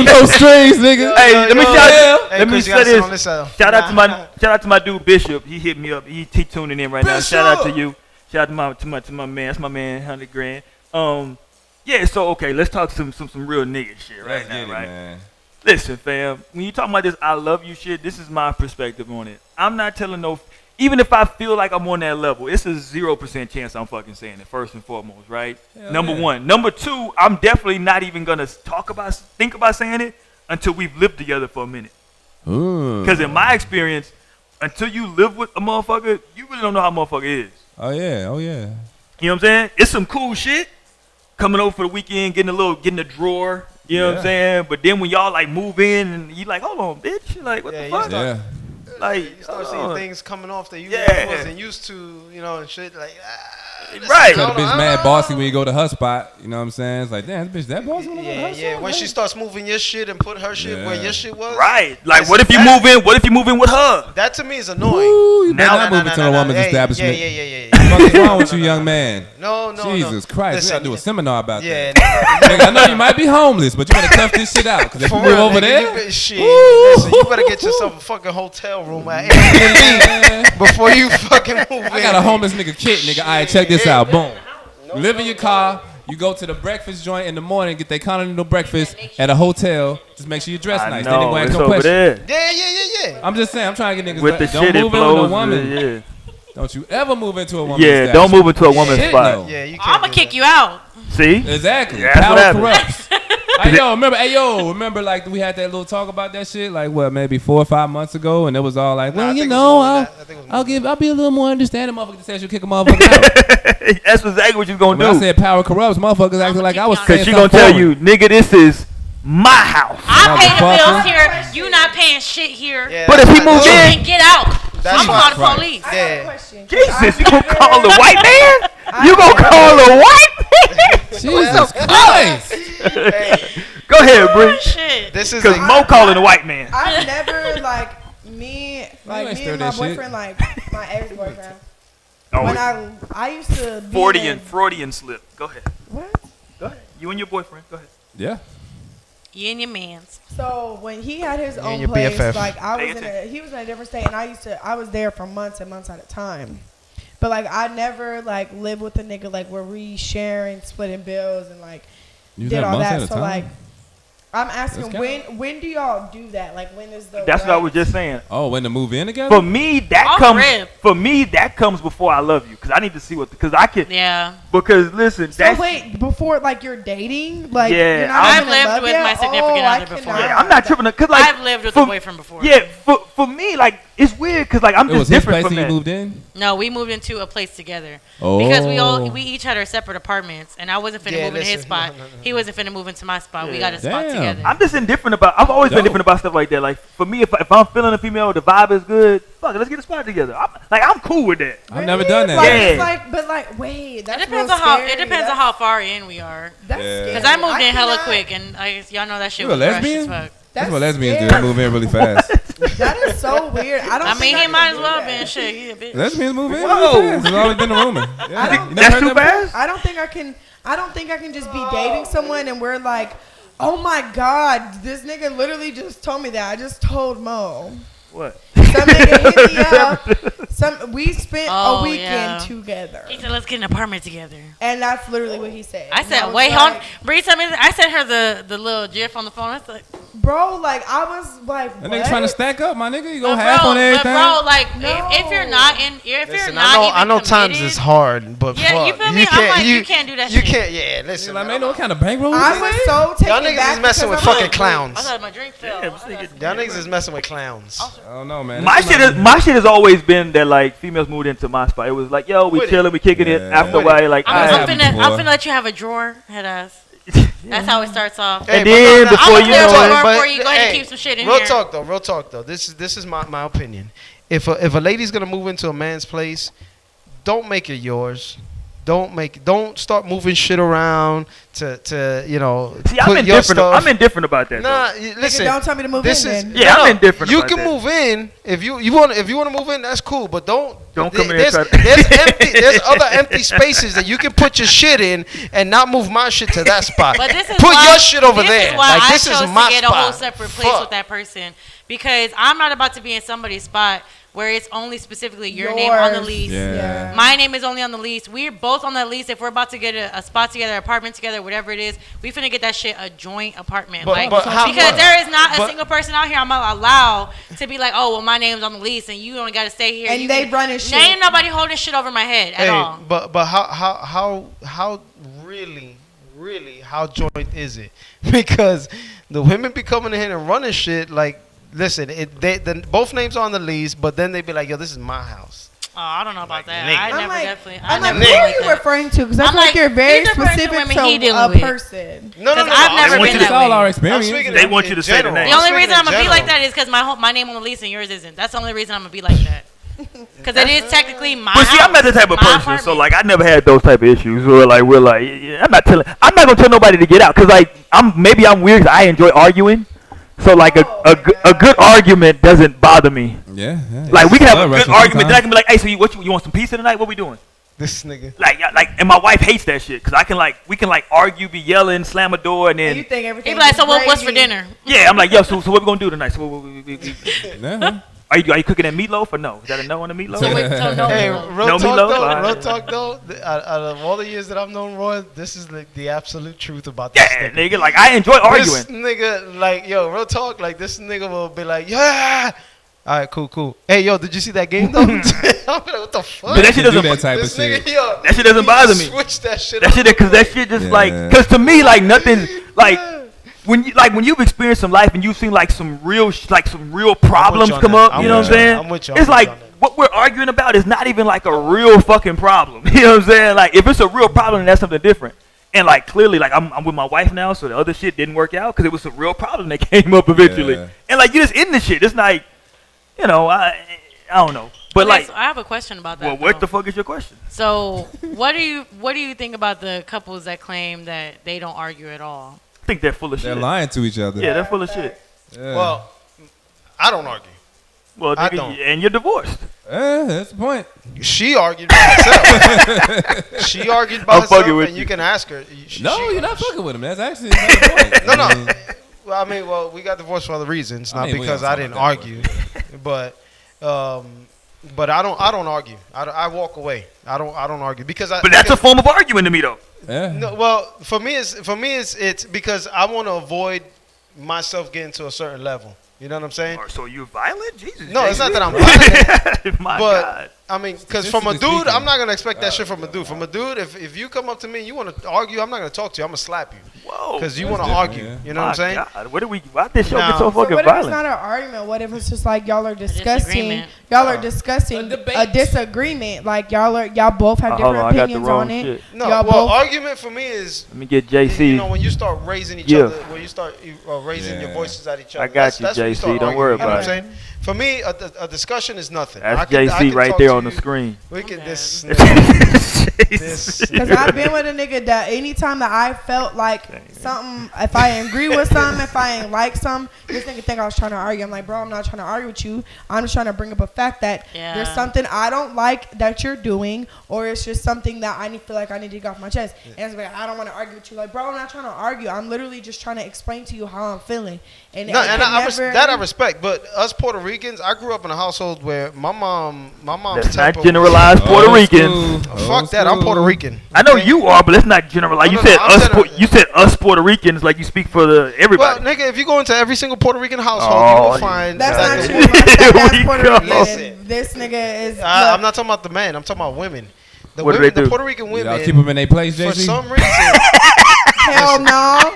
no strings, nigga. Hey, let me Hey, Chris, you say got this. something on this, Shout out to my dude Bishop. He hit me up. He tuning in right now. Shout out to you. Shout out to my man. That's my man, 100 grand. Yeah. So okay, let's talk some real nigga shit right now, right? Man. Listen, fam. When you talking about this, I love you shit. This is my perspective on it. I'm not telling no. Even if I feel like I'm on that level, it's a 0% chance I'm fucking saying it. First and foremost, right? Number one. Number two, I'm definitely not even gonna think about saying it until we've lived together for a minute. Because in my experience, until you live with a motherfucker, you really don't know how a motherfucker is. Oh yeah. You know what I'm saying? It's some cool shit. Coming over for the weekend, getting a drawer. You know what I'm saying? But then when y'all like move in and you like, hold on, bitch. You like, what the fuck? Yeah. Like, you start seeing things coming off that you wasn't used to, and shit like. Right. So the bitch mad bossy when you go to her spot. You know what I'm saying? It's like, damn, this bitch that bossy when you go to her spot. When she starts moving your shit and put her shit where your shit was. Right. Like, what if you move in? What if you move in with her? That to me is annoying. Ooh, you better not move into a woman's establishment. Yeah. What is wrong with you, young man? No. Jesus Christ. Listen, We gotta do a seminar about yeah, that. Nigga, I know you might be homeless, but you better tough this shit out. Because if you move over there. Listen, you better get yourself a fucking hotel room at Airbnb before you fucking move in. I got a homeless nigga kit, nigga. All right, check this out. Boom. You live in your car. You go to the breakfast joint in the morning, get their continental breakfast at a hotel. Just make sure you dress nice. Then they gonna ask no questions. Yeah. I'm just saying, I'm trying to get niggas with the don't shit move it in with a blows. woman. Yeah. Don't you ever move into a woman's Yeah, don't move into a woman's Shit, spot. no. Yeah, you can't. I'm gonna kick you out. See? Exactly. Yeah, that's what Power happens. corrupts. Remember like we had that little talk about that shit like what maybe 4 or 5 months ago, and it was all like, well, I'll be a little more understanding. Motherfucker said you kick a motherfucker out. That's exactly what you gonna do. When I said power corrupts, motherfuckers acting like I was saying Cause she gonna tell you, nigga, this is my house. I pay the bills here. You not paying shit here. Yeah, but if he moves in, then get out. I'm gonna call the police. I have a question. Jesus, you gonna call the white man? You gonna call the white man? Jesus Christ. Go Go ahead, Bree. Shit. This is Because Mo calling the white man. I've never me ain't and stir my that shit. boyfriend, like my ex-boyfriend. Oh, When I used to be Freudian slip. Go ahead. what? Go ahead. You and your boyfriend. Go ahead. Yeah. You and your mans. So when he had his and own your place, BFF. like Pay he was in a different state, and I was there for months and months at a time. But like I never like lived with a nigga like where we sharing, splitting bills, and like You did had all months that. at a So time? like I'm asking That's when do y'all do that? Like when is the That's what I was just saying. Oh, when to move in together? For me, that Off comes. rip. For me, that comes before I love you, because I need to see what. Because I can. Yeah. Because listen, So that's. wait, before like you're dating, like Yeah, you're not I've even in lived love with yet? my significant Oh, I other before. cannot. Yeah, I'm not tripping. Cause like I've lived with for- a boyfriend before. Yeah, for me, like it's weird, cause like I'm It just was his different place from and you that. moved in? No, we moved into a place together. Oh. Because we each had our separate apartments, and I wasn't finna move into his spot. no. He wasn't finna move into my spot. We Yeah. got a spot Damn. together. I'm just indifferent about. I've always been Dope. different about stuff like that. Like for me, if I'm feeling a female, the vibe is good. Fuck it, let's get a spot together. I'm cool with that. I've never done that. Like, Yeah. it's like, but like, wait, that's It depends real on how scary. it depends on how far in we are. That's Yeah. scary. Cause I moved in hella cannot- quick, and y'all know that shit You a was rushed lesbian? as fuck. That's what lesbians do. scary. They move in really fast. That is so weird. I don't. I mean, think he can might as do well that. been shit. He a bitch. Lesbians move in Whoa. really fast. There's always been a rumor. Yeah. I don't- You never That's heard too that before? fast. I don't think I can. I don't think I can just be dating someone and we're like, oh my god, this nigga literally just told me that. I just told Mo. What? Some nigga hit me up. We spent Oh, a weekend yeah. together, He said, "Let's get an apartment together." and that's literally what he said. I And said, was "Wait, like, hold on." Bree sent me. I sent her the little gif on the phone. I was like, bro. Like I was like, That what? nigga trying to stack up, my nigga. You go but half bro, on everything. But bro, like No. if you're not in, if you're Listen, not even I know times committed- is hard, but Yeah, you fuck, feel me? I'm like, you can't do that You shit. can't. Yeah, listen. Like, man, man, what kind of bankroll? I was so taken Y'all niggas back is messing with because I'm fucking like, clowns. I thought my drink fell. Yeah, I thought- Y'all niggas is messing with clowns. I don't know, man. My shit has always been that like females moved into my spot. It was like, yo, we With it. chilling, we kicking it. Yeah. After a With while, like, I'm, That I'm alright. happened finna, I'm before. finna let you have a drawer, head ass. That's how it starts off. Hey, And but then no, before I'm you gonna know clear it- the door but- for you. Go ahead and hey, keep some shit in real here. Real talk though. This is my opinion. If a lady's gonna move into a man's place, don't make it yours. Don't start moving shit around to you know. See, I'm put your indifferent. stuff. I'm indifferent about that. Nah, though. Nigga, listen. don't tell me to move This in. is Then. Yeah, I'm indifferent You about can that. move in if you want to move in. That's cool, but don't Don't come in and There's, try to- there's other empty spaces that you can put your shit in and not move my shit to that spot. But this is put why, your shit over this there. Is why Like I this chose is my to get spot. a whole separate place Fuck. with that person because I'm not about to be in somebody's spot where it's only specifically your name on the Yours. lease. Yeah. My name is only on the lease. We're both on that lease. If we're about to get a spot together, apartment together, whatever it is, we finna get that shit a joint apartment. But- like but how- because but- there is not a but- single person out here I'm allowed to be like, oh well, my name's on the lease and you only got to stay here. And You they can- running shit. Ain't nobody holding shit over my head at all. But how really how joint is it? Because the women be coming in here and running shit like. Listen, both names are on the lease, but then they be like, "Yo, this is my house." Oh, I don't know about that. nigga. I I'm never like, definitely. I I'm like, never who been are like you that. referring to? Because I I'm feel like like, you're very these are the specific women to he dealing a with. person. No. 'Cause I've never They want been you that to It's all our way. experience. They want you to say the name. The only I'm reason I'm gonna be speaking in like that is because my name on the lease and yours isn't. That's the only reason I'm gonna be like that. Because it is technically my But see, house, I'm not the type of my person, apartment. so like I never had those type of issues where like we're like, yeah, I'm not gonna tell nobody to get out, cause like I'm weird. 'Cause I enjoy arguing, so like a good argument doesn't bother me. Yeah. Like we can have a Blood good rushing argument. Then I sometimes. can be like, hey, so you want some pizza tonight? What we doing? This nigga. Like, and my wife hates that shit, cause we can argue, be yelling, slam a door, and And you then think everything? He be like, is so what's for gravy. dinner? yeah, I'm like, yo, so what we gonna do tonight? So we Yeah. are you cooking that meatloaf or no? Is that a no on the meatloaf? So wait, so no, Hey, no. real No talk meatloaf? though. Alright. Real talk though. Out of all the years that I've known Roy, this is the absolute truth about this Yeah, nigga. nigga, like I enjoy arguing. This nigga, like, yo, real talk, like, this nigga will be like, yeah. All right, cool. Hey, yo, did you see that game, though? I'm like, what the fuck? But that shit Do doesn't. that type of This shit. nigga, yo, That shit doesn't he bother me. Switch that shit That up. shit, cause that shit just Yeah. cause to me, like nothing, like when you've experienced some life and you've seen like some real problems on come that. up, I'm you know with what I'm you. saying? I'm with you. It's I'm with like you on that. what we're arguing about is not even like a real fucking problem. You know what I'm saying? Like if it's a real problem, then that's something different. And like clearly, like I'm with my wife now, so the other shit didn't work out because it was a real problem that came up eventually. Yeah. And like you just in the shit. It's like, you know, I don't know, but Okay, like, so I have a question about that. well, what though. the fuck is your question? So what do you think about the couples that claim that they don't argue at all? think they're full of They're shit. lying to each other. Yeah, they're full of shit. Yeah. Well, I don't argue. Well, I nigga, don't. and you're divorced. That's the point. She argued by herself. She argued by I'm herself, fucking with and you. you can ask her. No, you're not fucking with him. That's actually another point. No. Well, we got divorced for other reasons, I not mean, we because don't I talk didn't about that, argue, but I don't argue. I walk away. I don't argue because But that's a form of arguing to me, though. Yeah. No, well, for me it's because I want to avoid myself getting to a certain level. You know what I'm saying? So you're violent? Jesus. No, it's not that I'm violent. My but God. I mean, because from a dude, Statistically I'm not gonna expect that shit from a dude. From a dude, if you come up to me and you want to argue, I'm not gonna talk to you. I'm gonna slap you. Whoa. Because you That's want to argue. different, yeah. You know what I'm saying? God. Why this show Now- get so So fucking what if it's violent? not an argument? What if it's just like y'all are discussing? disagreement. Y'all are discussing A a, debate. disagreement. Like y'all both have Hold different on, I got the opinions wrong on it. shit. No, Y'all well, both. argument for me is Let me get JC. you know when you start raising each Yeah. other, when you start raising your Yeah. voices at each other. I got you, that's when JC. start Don't worry arguing, you know about what I'm saying? For me, a discussion is nothing. That's I can JC right talk there to on the you. screen. We can this. Because I've been with a nigga that anytime that I felt like something, if I agree with something, if I ain't like something, this nigga think I was trying to argue. I'm like, bro, I'm not trying to argue with you. I'm just trying to bring up a fact that there's something I don't like that you're doing, or it's just something that I feel like I need to get off my chest. And it's like, I don't want to argue with you. Like, bro, I'm not trying to argue. I'm literally just trying to explain to you how I'm feeling. And No, I and can that I respect. But us Puerto Ricans, I grew up in a household where my mom's Let's not temper. generalize Puerto Old Ricans. school. Fuck that. I'm Puerto Rican. I know you are, but let's not generalize. No, You no, said no, I'm us. saying- You said us Puerto Ricans, like you speak for Well, everybody. nigga, if you go into every single Puerto Rican household, Oh, you will find That's that not the true. woman- My Here stepdad's we Puerto go. Rican. Listen. This nigga is. I'm not talking about the man. I'm talking about women. The What do women, they do? the Puerto Rican Y'all women. keep them in their place, For JC? some reason, Hell no.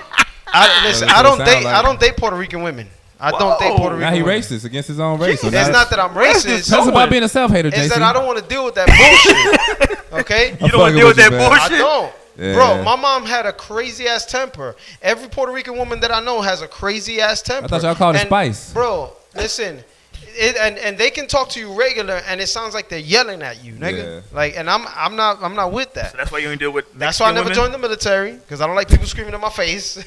listen. That's I what don't it date. sound like. I don't date Puerto Rican women. I don't date Puerto Rican Now he women. racist against his own race. So It's now not that I'm racist. Tell us about being a self-hater, It's JC. that I don't want to deal with that bullshit. Okay? You don't want to deal with that I bullshit. don't. Yeah. Bro, my mom had a crazy ass temper. Every Puerto Rican woman that I know has a crazy ass temper. I thought y'all called it And, spice. Bro, listen. And they can talk to you regular, and it sounds like they're yelling at you, nigga. Yeah. Like, and I'm not with that. So that's why you don't deal with. That's why I Mexican never women? joined the military, because I don't like people screaming in my face.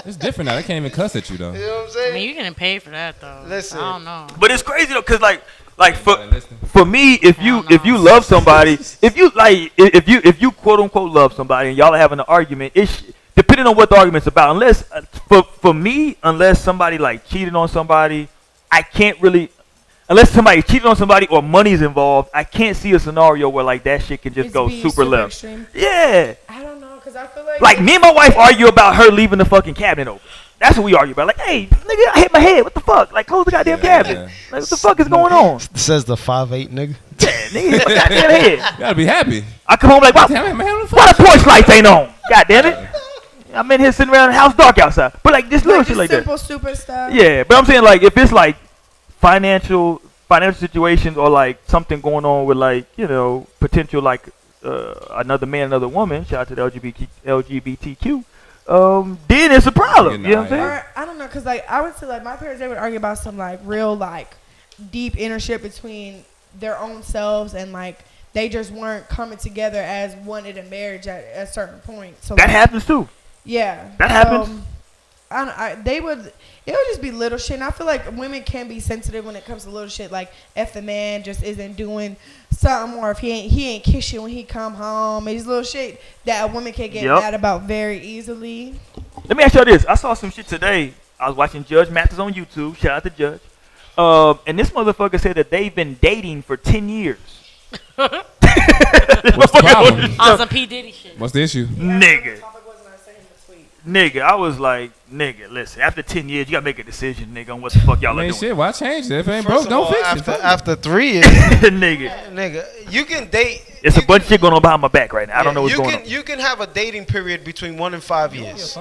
It's different now. They can't even cuss at you, though. You know what I'm I saying? mean, you're getting paid for that though. Listen. I don't know. But it's crazy though, cause like Listen. for me, if you love somebody, if you quote unquote love somebody, and y'all are having an argument, it's depending on what the argument's about. Unless for me, unless somebody like cheated on somebody, I can't really. Unless somebody cheated on somebody or money's involved, I can't see a scenario where like that shit can just It's go be super left. extreme. Yeah. I don't know, because I feel like. Like me and my wife argue about her leaving the fucking cabinet open. That's what we argue about. Like, hey, nigga, I hit my head. What the fuck? Like, close the goddamn cabinet. Like, what the fuck is going on? Says the 5'8" nigga. Yeah, nigga, hit my goddamn head. You gotta be happy. I come home like, why Damn it, man. What the the fuck? porch lights ain't on? God damn it. I'm in here sitting around the house dark outside. But like this little like shit just like that. simple, stupid stuff. Yeah, but I'm saying like if it's like financial situations or like something going on with like, you know, potential like another man, another woman, shout out to the LGBTQ, then it's a problem. You know what I'm saying? Or, I don't know, because like I would say like my parents, they would argue about some like real like deep inner shit between their own selves, and like they just weren't coming together as one in a marriage at a certain point. So That like, happens too. yeah, That happens. It would just be little shit. And I feel like women can be sensitive when it comes to little shit. Like if the man just isn't doing something, or if he ain't kiss you when he come home, these little shit that a woman can get Yep. mad about very easily. Let me ask y'all this. I saw some shit today. I was watching Judge Mathis on YouTube. Shout out to Judge. And this motherfucker said that they've been dating for 10 years. What's the problem? On some P Diddy shit. What's the issue? Nigga. Nigga, I was like, nigga, listen, after 10 years, you gotta make a decision, nigga, on what the fuck y'all I are mean, doing. shit, why change it? If it ain't First broke, of don't all, fix after, it. Fuck it. after 3 years, Nigga. you can date. It's a bunch of shit going on behind my back right now. I don't know what's you going can, on. You can have a dating period between 1 and 5 years.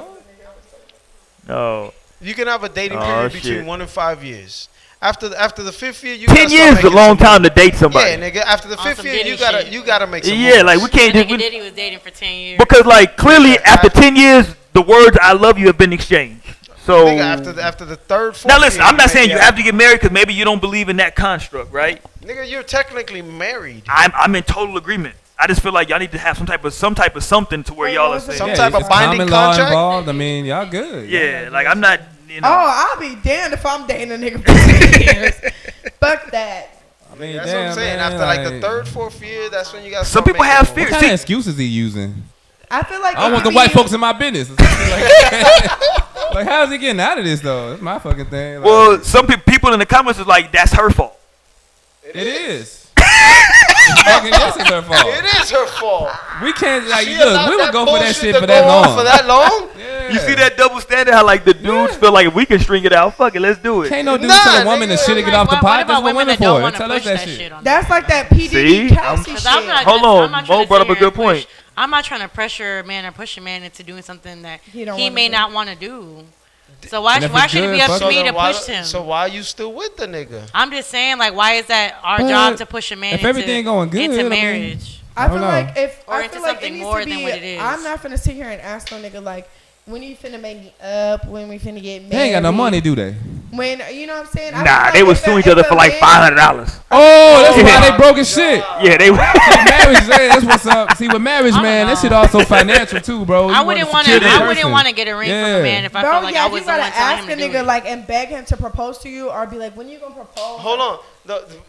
No. You can have a dating Oh, period shit. between 1 and 5 years. After the 5th year, you 10 gotta start years is a making long some time to money. date somebody. Yeah, nigga. After the On 5th some year, Diddy you gotta shit. make some. Yeah, moves. like we can't That nigga just Diddy was dating for 10 years. because like clearly after 10 years, the words "I love you" have been exchanged. So Nigga, after the 3rd, 4th now listen, year, I'm not you saying make you it have to get married because maybe you don't believe in that construct, right? Nigga, you're technically married. I'm in total agreement. I just feel like y'all need to have some type of something to where y'all are saying. Some Yeah, type of it's binding common law contract? involved. I mean, y'all good. Yeah, like I'm not. You know. Oh, I'll be damned if I'm dating a nigga for 10 years. Fuck that. I mean, That's damn, what I'm saying. man, After like the third, fourth year, that's when you got. Some people have fear. What kind of excuses he using? I feel like I don't it want the could white be- folks in my business. Like, how's he getting out of this though? That's my fucking thing. Like, Well, some people in the comments is like, that's her fault. it is. Fucking yes, it's her fault. It is her fault. We can't like She look. allowed We would that go for that bullshit shit to for go that on long. For that long? Yeah. You see that double standard? How like the dudes feel like if we can string it out, fuck it, let's do it. Can't no dude Nah, tell a woman to nigga. shit to get Like, off the what pot. That's about what women women that don't for. want to Tell us push that that shit. shit on That's them? like that PDD See? Kelsey Because shit. I'm not Hold gonna- on, I'm not Mo trying to brought sit up a here and good point. I'm not trying to pressure a man or push a man into doing something that He don't he wanna may do. not want to do. So why And if why it's should it good, be up fuck to me it. to push him? So why you still with the nigga? I'm just saying, like, why is that our But job to push a man if everything going good, I into mean, marriage? I I don't feel know. like if Or I into feel like it something needs more to than be, what it is. I'm not finna sit here and ask no nigga like, when you finna make me up? When we finna get married? They ain't got no money, do they? When you know what I'm saying? I feel Nah, like they was if a- suing each if other a for like man- $500. Oh, that's Yeah. why they broke his shit. Yeah, they. Marriage, that's what's up. See, with marriage, I don't man, that know. shit also financial too, bro. I You wouldn't want want to to. secure the I wouldn't person. want to get a ring from Yeah. a man if I Bro, felt like yeah, I if was you the one gotta telling ask him a to do nigga it. like and beg him to propose to you, or be like, when you gonna propose? Hold on.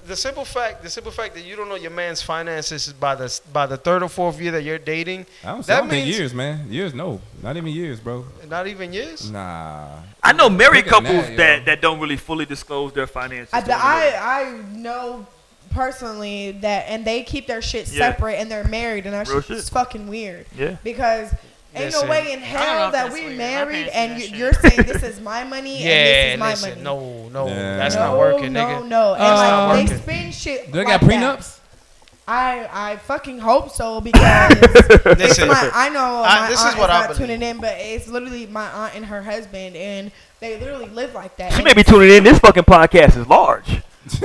The simple fact that you don't know your man's finances is by the third or fourth year that you're dating. I don't That think means- years, man. Years, no. Not even years, bro. Not even years. Nah. I know married Quicker than couples that, yo. that don't really fully disclose their finances. to one another. I know personally that, and they keep their shit Yeah. separate, and they're married, and that Real shit's shit. fucking weird. Yeah. Because ain't no Listen, way in I don't know hell if that that's we weird. My married parents and do that you're saying this is my money and this Yeah, is my listen, money. no, Yeah. that's no, not working, no, nigga. no. And That's like not they working. spin shit. They like got that. prenups? I fucking hope so because it's Listen, my, I know my this is aunt what is I not believe. tuning in, but it's literally my aunt and her husband, and they literally live like that. She And may be tuning in. This fucking podcast is large.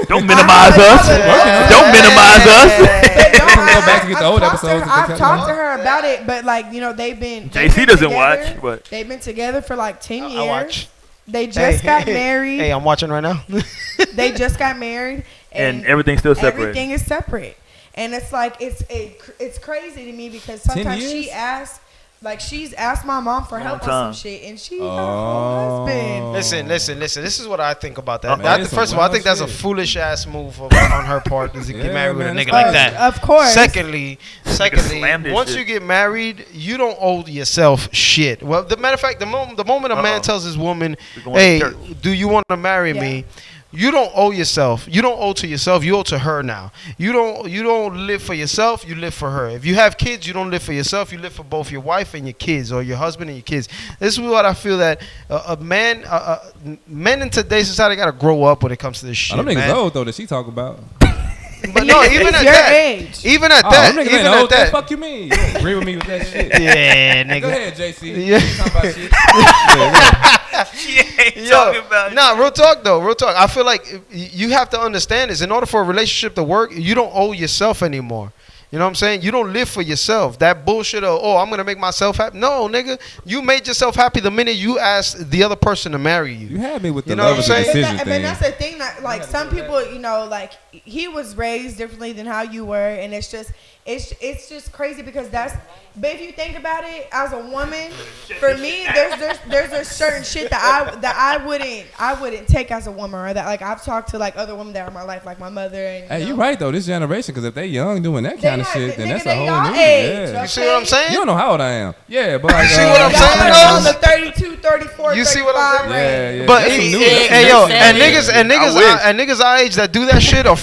Don't minimize I us. love it. Don't minimize us. But no, We're gonna go back to get the old episodes and I've catch talked them to her about it, but like they've been. JC doesn't watch, but they've been together for like 10 years. I watch. They just got married. Hey, I'm watching right now. They just got married, and everything's still separate. everything is separate. And it's like it's crazy to me because sometimes years? she asks, like she's asked my mom for help on time. some shit, and she got her husband. Listen. This is what I think about that. Man, That- it's some first of all, I wild think that's a shit. foolish ass move on her part to get Yeah, married with a man, nigga it's like crazy. that. Of course. Secondly, slammed this once shit. you get married, you don't owe yourself shit. Well, the matter of fact, the moment a man tells his woman, We're going to "Hey, church." do you want to marry me?" You don't owe yourself. You don't owe to yourself. You owe to her now. You don't live for yourself. You live for her. If you have kids, you don't live for yourself. You live for both your wife and your kids, or your husband and your kids. This is what I feel that men in today's society got to grow up when it comes to this shit. I don't niggas man. old though that she talk about. But no, even It's at your that, age. even at Oh, that, them niggas even ain't at old. What the that. fuck you mean? You don't agree with me with that shit? Yeah, Go nigga. ahead, JC. Yeah. You talking about shit? Yeah, She ain't Yo, talking about it. nah, real talk though, real talk. I feel like you have to understand this. In order for a relationship to work, you don't owe yourself anymore. You know what I'm saying? You don't live for yourself. That bullshit of, oh, I'm going to make myself happy. No, nigga. You made yourself happy the minute you asked the other person to marry you. you had me with the You know love what of I'm the saying? decision But thing. that's the thing that like some people, you know, like he was raised differently than how you were, and it's just crazy because that's. But if you think about it, as a woman, for me, there's a certain shit that I wouldn't take as a woman, or that like I've talked to like other women that are in my life, like my mother and. Hey, know, you right though. This generation, because if they young doing that They kind of not- shit, then nigga, that's a they whole y'all new. age, Yeah. You see what I'm saying? You don't know how old I am. Yeah, but like, You see what I'm Y'all saying, are on though? the 32, 34, You see what I'm 35 saying? Yeah, range. yeah. But That's some new- hey yo, and Exactly. niggas our age that do that shit are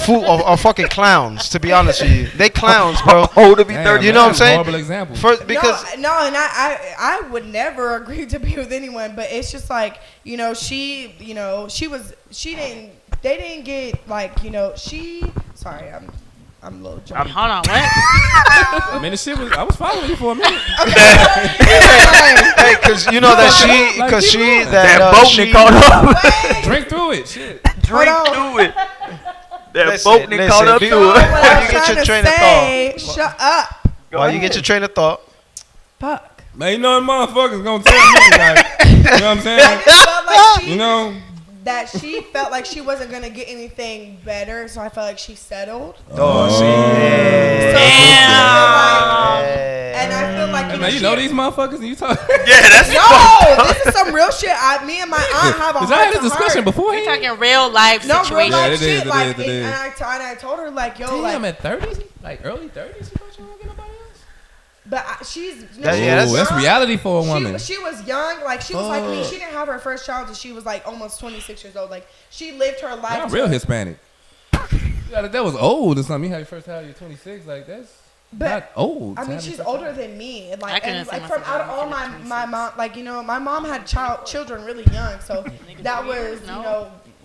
are fucking clowns. To be honest with you, they clowns, bro. Old to be Damn, 30. You know what I'm that's a saying? Horrible example. Because no, and I would never agree to be with anyone, but it's just like, you know, they didn't get like, you know, sorry, I'm a little drunk. Hold on, what? I mean, the shit was. I was following you for a minute. hey, because you know that Like, because keep she going. That boat she that caught up. Drink through it. Shit. Drink Hold on. through it. That Listen, boat that caught up be- to So what it. I you was get your trying to train of say, shut up. while you get your train of thought. Fuck. Man, you know them motherfuckers gonna tell me like, you know what I'm I saying? just felt like You know. that she felt like she wasn't gonna get anything better, so I felt like she settled. Oh, see, So And I feel like Hey, man, you know these motherfuckers and you talk. Yeah, that's No, this is some real shit. Me and my aunt have a Cause I heart had to this discussion heart. before. We're talking real life No, real situation. Yeah, life it shit. is, Like, it is. and I told her like, yo, Damn, like, at 30s, like early 30s, you thought you weren't get nobody else? but she's That's reality for a woman. She was young, like she was like me. She didn't have her first child until she was like almost 26 years old. Like she lived her life. Not real Hispanic. That was old or something. You had your first child, you're 26. Like that's not old. I mean, she's older than me. Like, and like from out of all my mom, like my mom had children really young, so that was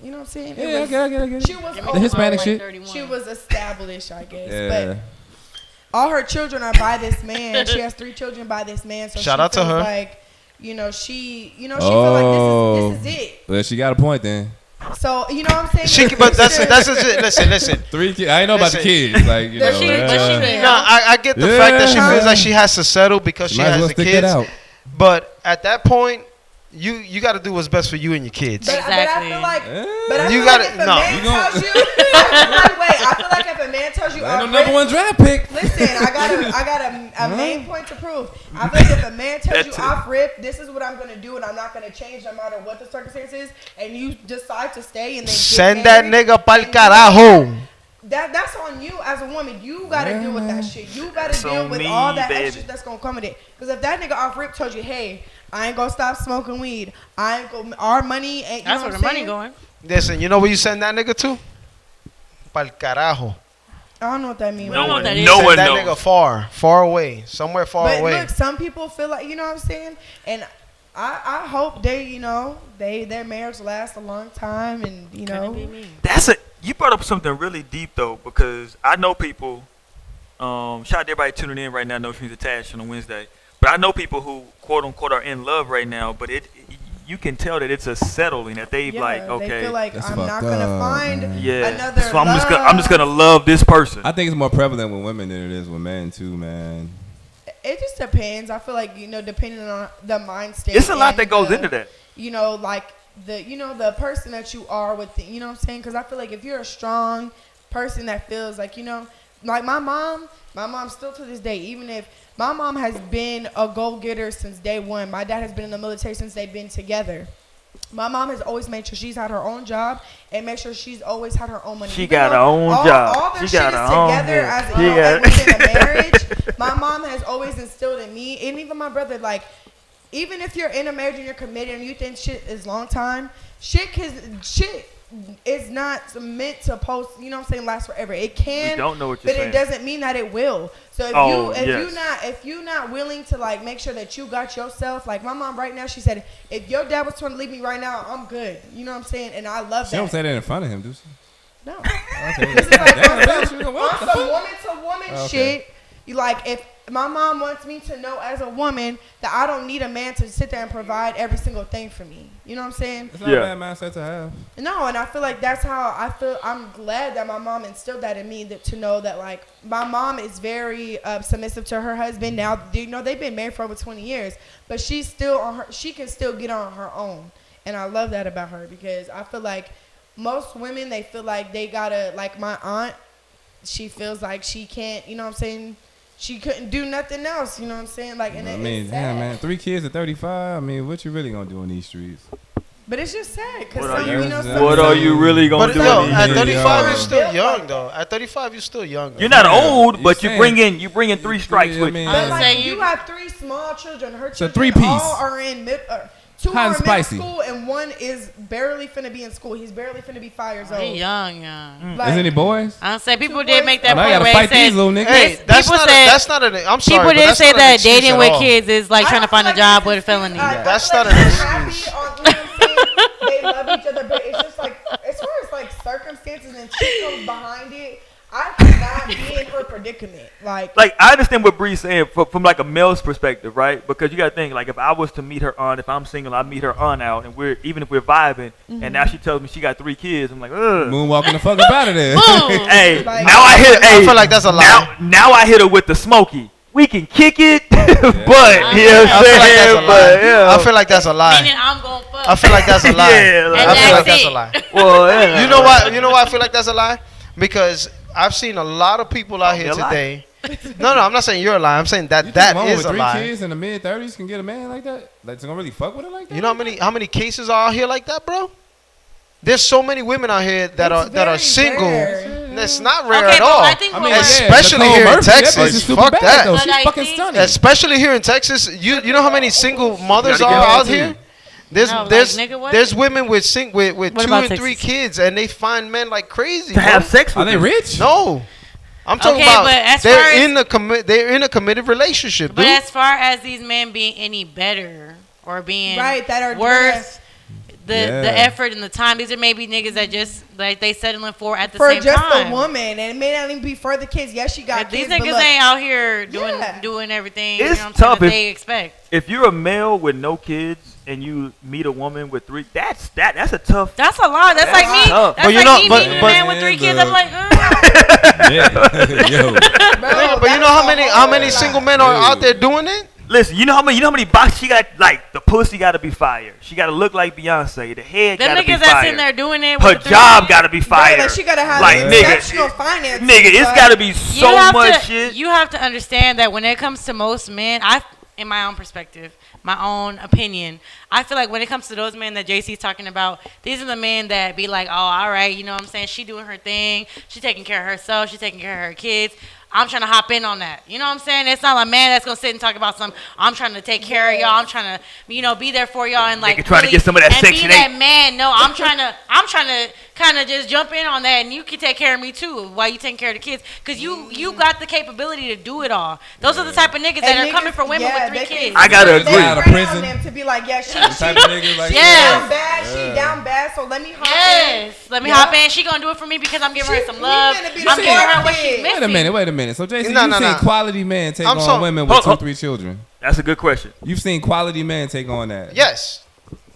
you know what I'm saying. Yeah, I get it. She was The Hispanic shit. She was established, I guess. Yeah. But all her children are by this man. She has 3 children by this man. So shout out to her. Like, she feel like this is it. Well, she got a point then. So you know what I'm saying? But that's it. Listen. 3 kids. I ain't know about the kids. Like you know. But she No, I get the fact that she feels like she has to settle because she has the kids. But at that point, you got to do what's best for you and your kids. But I feel like, if a man tells you, ain't no number 1 draft pick. Listen, I got a main point to prove. I feel like if a man tells you off rip, this is what I'm gonna do, and I'm not gonna change no matter what the circumstance is, and you decide to stay and then send that nigga pa'l carajo. That's on you as a woman. You gotta deal with that shit. You gotta deal with all that extra that's gonna come with it. Because if that nigga off rip told you, hey, I ain't gonna stop smoking weed. Our money ain't. That's where the money going. Listen, you know where you send that nigga to? Pa'l carajo. I don't know what that means. No one knows. Send that nigga far away, somewhere far away. But look, some people feel like, you know what I'm saying, and I hope their marriage lasts a long time, and you know. You brought up something really deep though, because I know people. Shout out to everybody tuning in right now. No Strings Attached on a Wednesday. But I know people who quote unquote are in love right now, but you can tell that it's a settling that they like. Okay, they feel like I'm not gonna find another. So I'm just gonna love this person. I think it's more prevalent with women than it is with men too, man. It just depends. I feel like depending on the mind state. It's a lot that goes into that. Like the person that you are with. You know what I'm saying? Because I feel like if you're a strong person that feels like like my mom still to this day, even if. My mom has been a go-getter since day one. My dad has been in the military since they've been together. My mom has always made sure she's had her own job and make sure she's always had her own money. She got her own job. All the shit is together as within a marriage. My mom has always instilled in me, and even my brother, like, even if you're in a marriage and you're committed and you think shit is long time, shit is not meant to last forever. It can, don't know what you're saying. But it doesn't mean that it will. So if you're not willing to like make sure that you got yourself, like my mom right now, she said, if your dad was trying to leave me right now, I'm good. You know what I'm saying? And I love that. She don't say that in front of him, do she? No. Okay. This is like on some woman to woman shit. You like if my mom wants me to know as a woman that I don't need a man to sit there and provide every single thing for me. You know what I'm saying? It's not a bad mindset to have. No, and I feel like that's how I feel. I'm glad that my mom instilled that in me, to know that like my mom is very submissive to her husband. Now, they've been married for over 20 years, but she's still she can still get on her own, and I love that about her because I feel like most women, they feel like they gotta, like my aunt, she feels like she can't. You know what I'm saying? She couldn't do nothing else, you know what I'm saying? Like, and it's sad. Damn, man, 3 kids at 35. I mean, what you really gonna do in these streets? But it's just sad because what are you really gonna do? At 35, you're still young though. At 35, you're still young. You're not old, but you bring in 3 strikes with you. But like, you have 3 small children. Her children 3-piece. all are in 2 Hot are and in spicy. middle school and 1 is barely finna be in school. He's barely finna be 5 years old. He young. Like, is any boys? I don't say people did make that I point gotta where fight they these little niggas. Hey, that's not an. I'm sorry. People did say that excuse dating at with all. kids is like trying to find a job with a felony. That's not an excuse. They love each other, but it's just like, as far as like circumstances and shit comes behind it, I could not be in her predicament. Like I understand what Bree's saying from like a male's perspective, right? Because you gotta think, like, if I was to meet her aunt, if I'm single, I meet her aunt out, and even if we're vibing, and now she tells me she got 3 kids, I'm like, ugh. Moonwalking the fuck up out of there. Hey, Like, now I hit. I feel like that's a lie. Now I hit her with the smoky. We can kick it, but you know what I'm saying? I feel like that's a lie. Meaning I'm gonna fuck. I feel like that's a lie. I feel like that's a lie. Well, yeah. You know why? You know why I feel like that's a lie? Because I've seen a lot of people out here today No, I'm not saying you're a lie. I'm saying that You think that a woman is with a 3 lie. kids in the mid-30s can get a man like that? Like, it's gonna really fuck with her like that? You know how many cases are out here like that, bro? There's so many women out here that are single. rare. That's not rare Okay, at but all. I think especially Nicole here in Murphy, that Texas. bitch is super Fuck bad, that. though. But She's I fucking think- stunning. Especially here in Texas, you know how many single mothers gotta are get out married, here? too. There's No, like, there's nigga, what? there's women with with What 2 about and 3 Texas? kids, and they find men like crazy. To have bro. sex Are with they them. rich? No, I'm talking Okay, about but as they're far as- in a committed relationship, But dude. as far as these men being any better or being Right, that are worth the Yeah. effort and the time, these are maybe niggas that just like they settling for at the For same just time. a woman, and it may not even be for the kids. Yes, she got These kids, but niggas look, ain't out here doing Yeah. doing everything. It's you know what I'm tough saying, if- that they expect. If you're a male with no kids and you meet a woman with 3, that's a tough. That's a lot. That's like me. tough. That's But you like know- me but- meeting a but- man with 3 kids. I'm like, Yeah. Yo. bro, But you know how many that's single men are out there doing it? Listen, you know how many box she got? Like the pussy got to be fire. She got to look like Beyonce. The head them got to be niggas that's fire. in there doing it. Her with the 3 job kids. got to be fire. Like she gotta have Like, nigga, exceptional finances. Nigga, it's but- got to be You so have much to, shit. You have to understand that when it comes to most men, in my own perspective, my own opinion, I feel like when it comes to those men that JC's talking about, these are the men that be like, oh, all right, you know what I'm saying? She doing her thing. She taking care of herself. She taking care of her kids. I'm trying to hop in on that. You know what I'm saying? It's not a man that's going to sit and talk about I'm trying to take care of y'all. I'm trying to, be there for y'all and like Nigga trying to get some of that and Section be that 8. man. No, I'm trying to kind of just jump in on that, and you can take care of me too while you taking care of the kids, because you got the capability to do it all. Those are the type of niggas that And are coming for women yeah, with 3 they kids. I gotta They agree. Out of prey prison. on them to be like, yeah, she Type of niggas like Yes. down bad, she down bad, so let me hop in. Yes, let me Yeah. hop in. She gonna do it for me because I'm giving her She- some he love. finna be I'm the giving her smart what she's kid. missing. Wait a minute. So, Jason, No, you've no, seen no. quality men take I'm on so- women Hold- with 2, hold- 3 children. That's a good question. You've seen quality men take on that. Yes.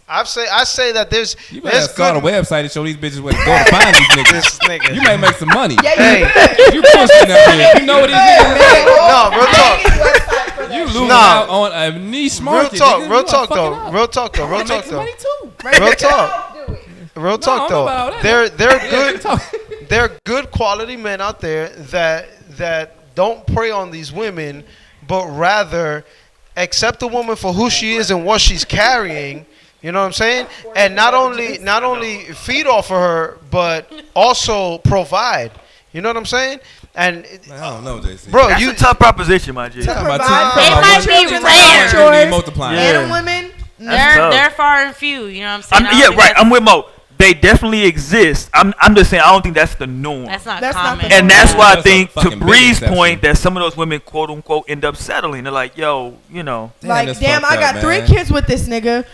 I say that there's You better start a good website to show these bitches where to go to find these niggas. this nigga. You may make some money. Yeah, Hey. you could. You pushing up here. You know what these niggas Hey, no, real talk. Website for that You shit. losing Nah. out on a niche market. Real talk, nigga. real You are talk fucking though. up. Real talk though. You Real make talk some though. money too. Real talk. Do it. Real I talk don't know though. about that. They're Yeah, good. you talk. They're good quality men out there that don't prey on these women, but rather accept the woman for who she is and what she's carrying. You know what I'm saying? And not only feed off of her, but also provide. You know what I'm saying? And Man, I don't know, JC. bro, That's you a tough proposition, my G. Talking about provide two- It talking might about be one- talking rare. about one women multiplying. Yeah. And women, That's tough. They're far and few. You know what I'm saying? I don't Yeah, think right. that's- I'm with Mo. They definitely exist. I'm just saying I don't think that's the norm. That's not That's not common. the And that's why I That's a think, to fucking big Bree's exception. point, that some of those women, quote unquote, end up settling. They're like, yo, Damn, like, that's damn, fucked I got up, 3 man. kids with this nigga.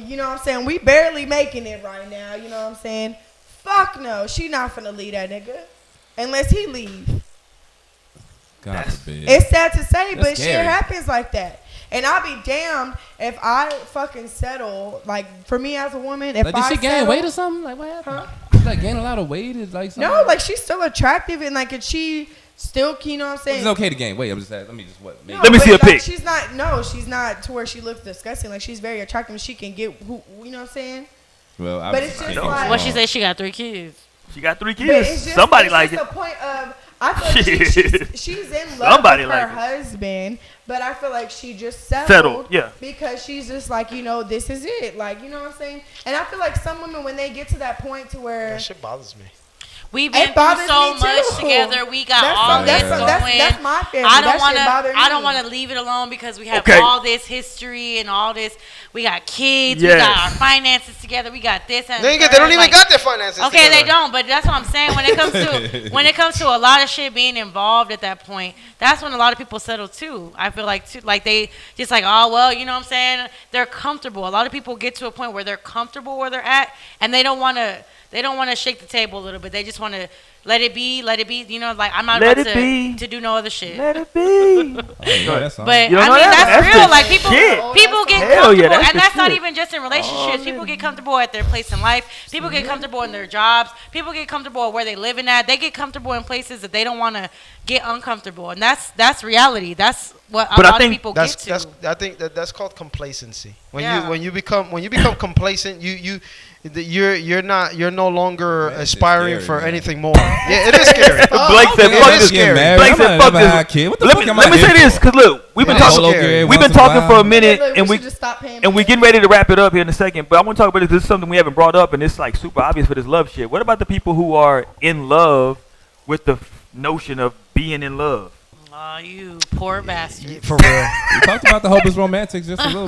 You know what I'm saying? We barely making it right now. You know what I'm saying? Fuck no, she not finna leave that nigga unless he leave. God forbid. It's sad to say, but shit scary. happens like that. And I'll be damned if I fucking settle. Like, for me as a woman, if Like, did I she gain settle, weight or something? Like, what happened? Huh? She, like, gain a lot of weight? Is like something? No, like, she's still attractive, and like, if she still, you know what I'm saying? It's okay to gain weight. I'm just asking. Let me just what? Maybe. No, Let me but, see a like, pic. She's not to where she looks disgusting. Like, she's very attractive. She can get who, you know what I'm saying? Well, But it's just like- What she said? She got 3 kids. She got 3 But kids. it's just, Somebody it's like just it. the point of, I feel like she's in love Somebody with her like it. husband, but I feel like she just settled, Settled, yeah. because she's just like, you know, this is it. Like, you know what I'm saying? And I feel like some women, when they get to that point to where that shit bothers me. We've been It through bothers so me much too. together. We got That's- all that's- this that's- going. that's my family. I don't That want shit bother to. I don't me. want to leave it alone because we have Okay. all this history and all this. We got kids. We got Yes. our finances together. We got this and They the don't third, even like- got their finances. Okay, they together. don't, but that's what I'm saying. When it comes to a lot of shit being involved at that point, that's when a lot of people settle too. I feel like too, like they just like, oh well, you know what I'm saying? They're comfortable. A lot of people get to a point where they're comfortable where they're at, and they don't want to shake the table a little bit. They just want to let it be. You know, like I'm not Let about it be. to do no other shit. Let it be. Yeah, that's all. But You I don't mean, know that? that's That's real. the Like people shit. get Hell yeah, comfortable, that's and the that's not shit. even just in relationships. People get comfortable at their place in life. People get comfortable in their jobs. People get comfortable where they living at. They get comfortable in places that they don't want to get uncomfortable, and that's reality. That's what a But I lot of think people That's get to. I think that's called complacency. Yeah. When you become complacent, you're no longer Man, it's aspiring scary, for man. anything more. Yeah, it is scary. Blake said, It "Fuck is this." scary. Blake said, "Fuck this." What the Let fuck me am let I me say here this, for? cause look, we've been Yeah, talking. it's scary. We've been Once in a talking for a while. minute, Look, and we we should just stop paying. and we getting ready to wrap it up here in a second. But I want to talk about this. This is something we haven't brought up, and it's like super obvious for this love shit. What about the people who are in love with the notion of being in love? Aw, you poor bastard. For real. We talked about the hopeless romantics just a little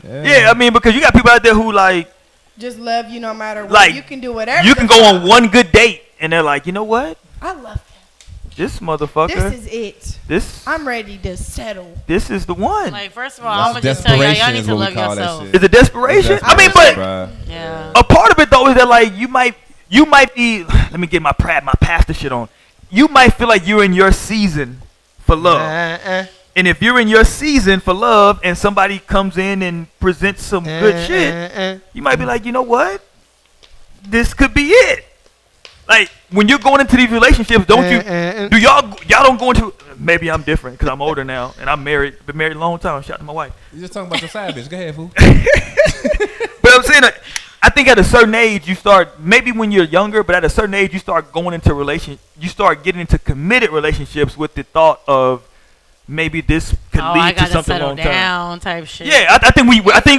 bit. Yeah, I mean, because you got people out there who like Just love you no matter what. Like, You can do whatever. you can go on one good date, and they're like, you know what, I love this that. motherfucker, This is it. this I'm ready to settle. is the one. Like, first of all, That's I'm gonna just tell y'all desperation need is to what we love call that yourself. shit. Is it desperation? I mean, but Bruh. Yeah. a part of it though is that like you might be. Let me get my pastor shit on. You might feel like you're in your season for love. And if you're in your season for love and somebody comes in and presents some good shit, you might be like, you know what? This could be it. Like, when you're going into these relationships, don't you, do y'all don't go into, maybe I'm different because I'm older now and I'm married, been married a long time. Shout out to my wife. You just talking about your side bitch. Go ahead, fool. But I'm saying that I think at a certain age you start, maybe when you're younger, but at a certain age you start going into you start getting into committed relationships with the thought of maybe this could Oh, I lead to gotta something settle long term. down type shit. Yeah, I think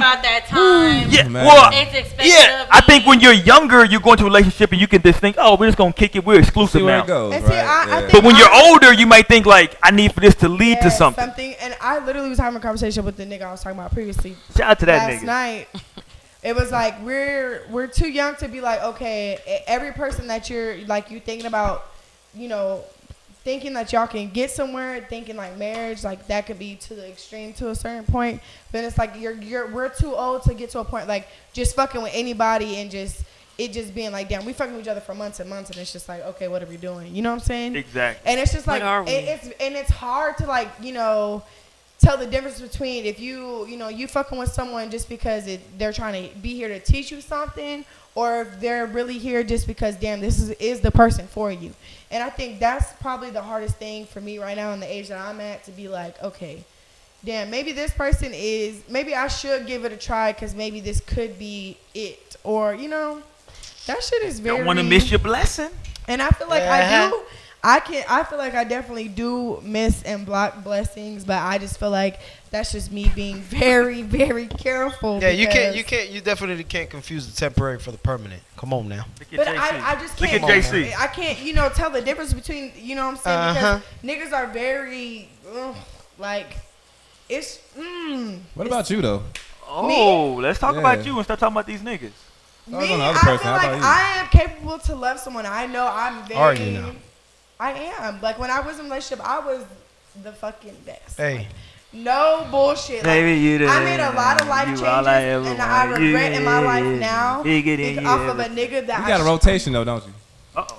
About that time. yeah, Man. well, It's expected yeah, of I me. think when you're younger, you go into a relationship and you can just think, oh, we're just gonna kick it, we're exclusive See where now. it goes, And see, right? I Yeah. think- But when you're older, you might think like, I need for this to lead to Yeah, something. And I literally was having a conversation with the nigga I was talking about previously. Shout out to that Last nigga. night. It was like we're too young to be like, okay, every person that you're like you thinking about, you know, thinking that y'all can get somewhere, thinking like marriage, like that could be to the extreme to a certain point. Then it's like we're too old to get to a point like just fucking with anybody and it just being like, damn, we fucking with each other for months and months, and it's just like, okay, what are we doing? You know what I'm saying? Exactly. And it's just like What are we? it's hard to like, you know, tell the difference between if you fucking with someone just because they're trying to be here to teach you something, or if they're really here just because, damn, this is the person for you. And I think that's probably the hardest thing for me right now in the age that I'm at, to be like, okay, damn, maybe this person maybe I should give it a try because maybe this could be it. Or, you know, that shit is very... Don't want to miss your blessing. And I feel like I do. I feel like I definitely do miss and block blessings, but I just feel like that's just me being very, very careful. Yeah, you definitely can't confuse the temporary for the permanent. Come on now. But I just can't. Look at JC. I can't, tell the difference between, you know what I'm saying? Because niggas are very, like, it's, What about you, though? Oh, let's talk about Yeah. you and start talking about these niggas. I was Me, on the I other feel person. How like about you? I am capable to love someone. I know I'm very. Are you now? I am. Like, when I was in a relationship, I was the fucking best. Hey. Like, no bullshit. Like, Baby, you the I made a lot of life you changes, all I ever and I wanted. regret in my life now Bigger than off you of a ever- nigga that You got a rotation, though, don't you?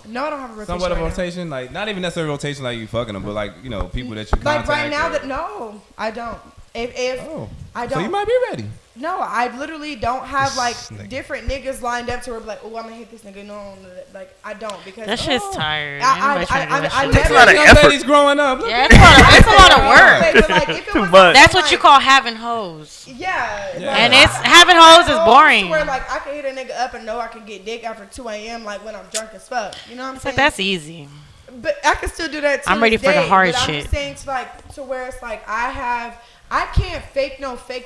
No, I don't have a rotation. Somewhat of a right now. rotation, like not even necessarily rotation like you fucking them, but like, you know, people that you Like contact. right now, or- no, I don't. If Oh, I so don't. you might be ready. No, I literally don't have This like nigga. different niggas lined up to where like, oh, I'm gonna hit this nigga. No, like I don't, because That shit's tired. I Ain't nobody trying to do that shit. Takes a never. lot of Young effort. ladies growing up. Look Yeah, at it's a lot of work. Okay, but like, if it Too was much. That's what you like- call having hoes. Yeah. Yeah. And it's having hoes is To boring. where like I can hit a nigga up and know I can get dick after 2 a.m. like when I'm drunk as fuck. You know what I'm It's saying? like that's easy. But I can still do that too. I'm ready for the hard shit. I'm just saying to where it's like I can't fake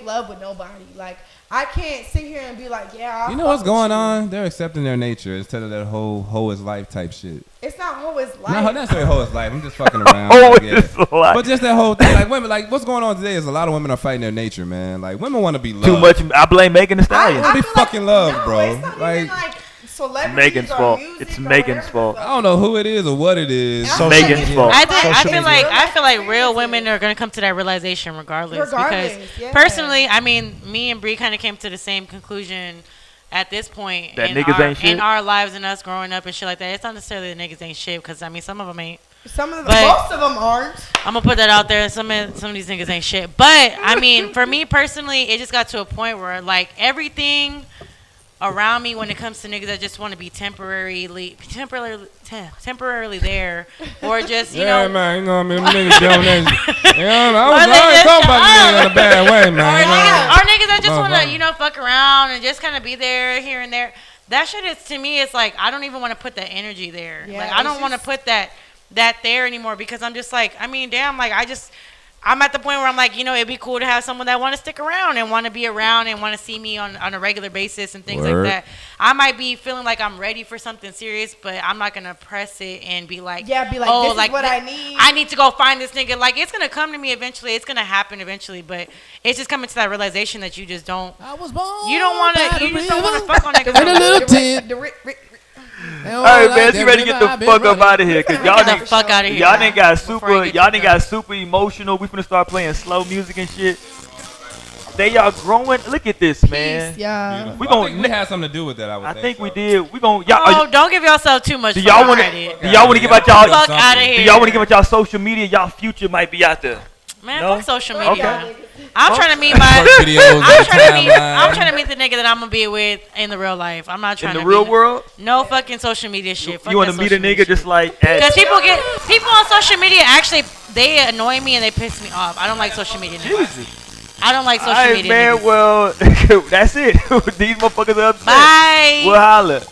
love with nobody. Like I can't sit here and be like, yeah. I'll You know fuck what's with going you. on? They're accepting their nature instead of that whole hoe is life type shit. It's not hoe is life. No, that's their hoe is life. I'm just fucking around. Oh, like, it's a lot. But just that whole thing, like women, like what's going on today is a lot of women are fighting their nature, man. Like women want to be loved. Too much. I blame Megan Thee Stallion. I be feel like- fucking loved, no, bro. It's not even Like- like celebrities Megan's or fault. music It's or Megan's whatever the fault. I fuck. don't know who it is or what it is. It's Megan's fault. I think Social media. I feel like real women are gonna come to that realization regardless. Regardless, Because yeah. personally, I mean, me and Bree kind of came to the same conclusion at this point That in niggas our, ain't shit? in our lives and us growing up and shit like that. It's not necessarily the niggas ain't shit because I mean some of them ain't. Some of them, But- most of them aren't. I'm gonna put that out there. Some of these niggas ain't shit. But I mean, for me personally, it just got to a point where like everything around me when it comes to niggas that just want to be temporarily there, or just you know. Man, you know what I mean? Them niggas doing that. You know, I was talking about the nigga in a bad way, man. Or niggas that just want to, you know, fuck around and just kind of be there here and there. That shit is, to me, it's like I don't even want to put that energy there. Yeah, like I don't want to put that there anymore, because I'm just like, I mean, damn, like I'm at the point where I'm like, you know, it'd be cool to have someone that want to stick around and want to be around and want to see me on a regular basis and things like that. I might be feeling like I'm ready for something serious, but I'm not gonna press it and be like, oh, this is what I need. I need to go find this nigga. Like, it's gonna come to me eventually. It's gonna happen eventually, but it's just coming to that realization that you just don't. I was born. You don't want to. You just don't want to fuck on niggas. And a little tip. Hey man, you ready to get the fuck up out of here? Cause y'all the fuck out of here. Y'all done got super emotional. We finna start playing slow music and shit. Y'all growing. Look at this, man. Yeah. We had something to do with that. I think we did. We gonna. Don't give yourself too much. Do y'all want to? Do y'all want to give out y'all? Fuck out of here. Do y'all want to give out y'all social media? Y'all future might be out there. Man, no? fuck social media. Okay. I'm trying to meet I'm trying to meet the nigga that I'm gonna be with in the real life. I'm not trying in the real world. No fucking social media shit. You want to meet a nigga just like? Because people on social media actually they annoy me and they piss me off. I don't like social media niggas. I don't like social media man, niggas. well, that's it. These motherfuckers are upset. Bye. We'll holla.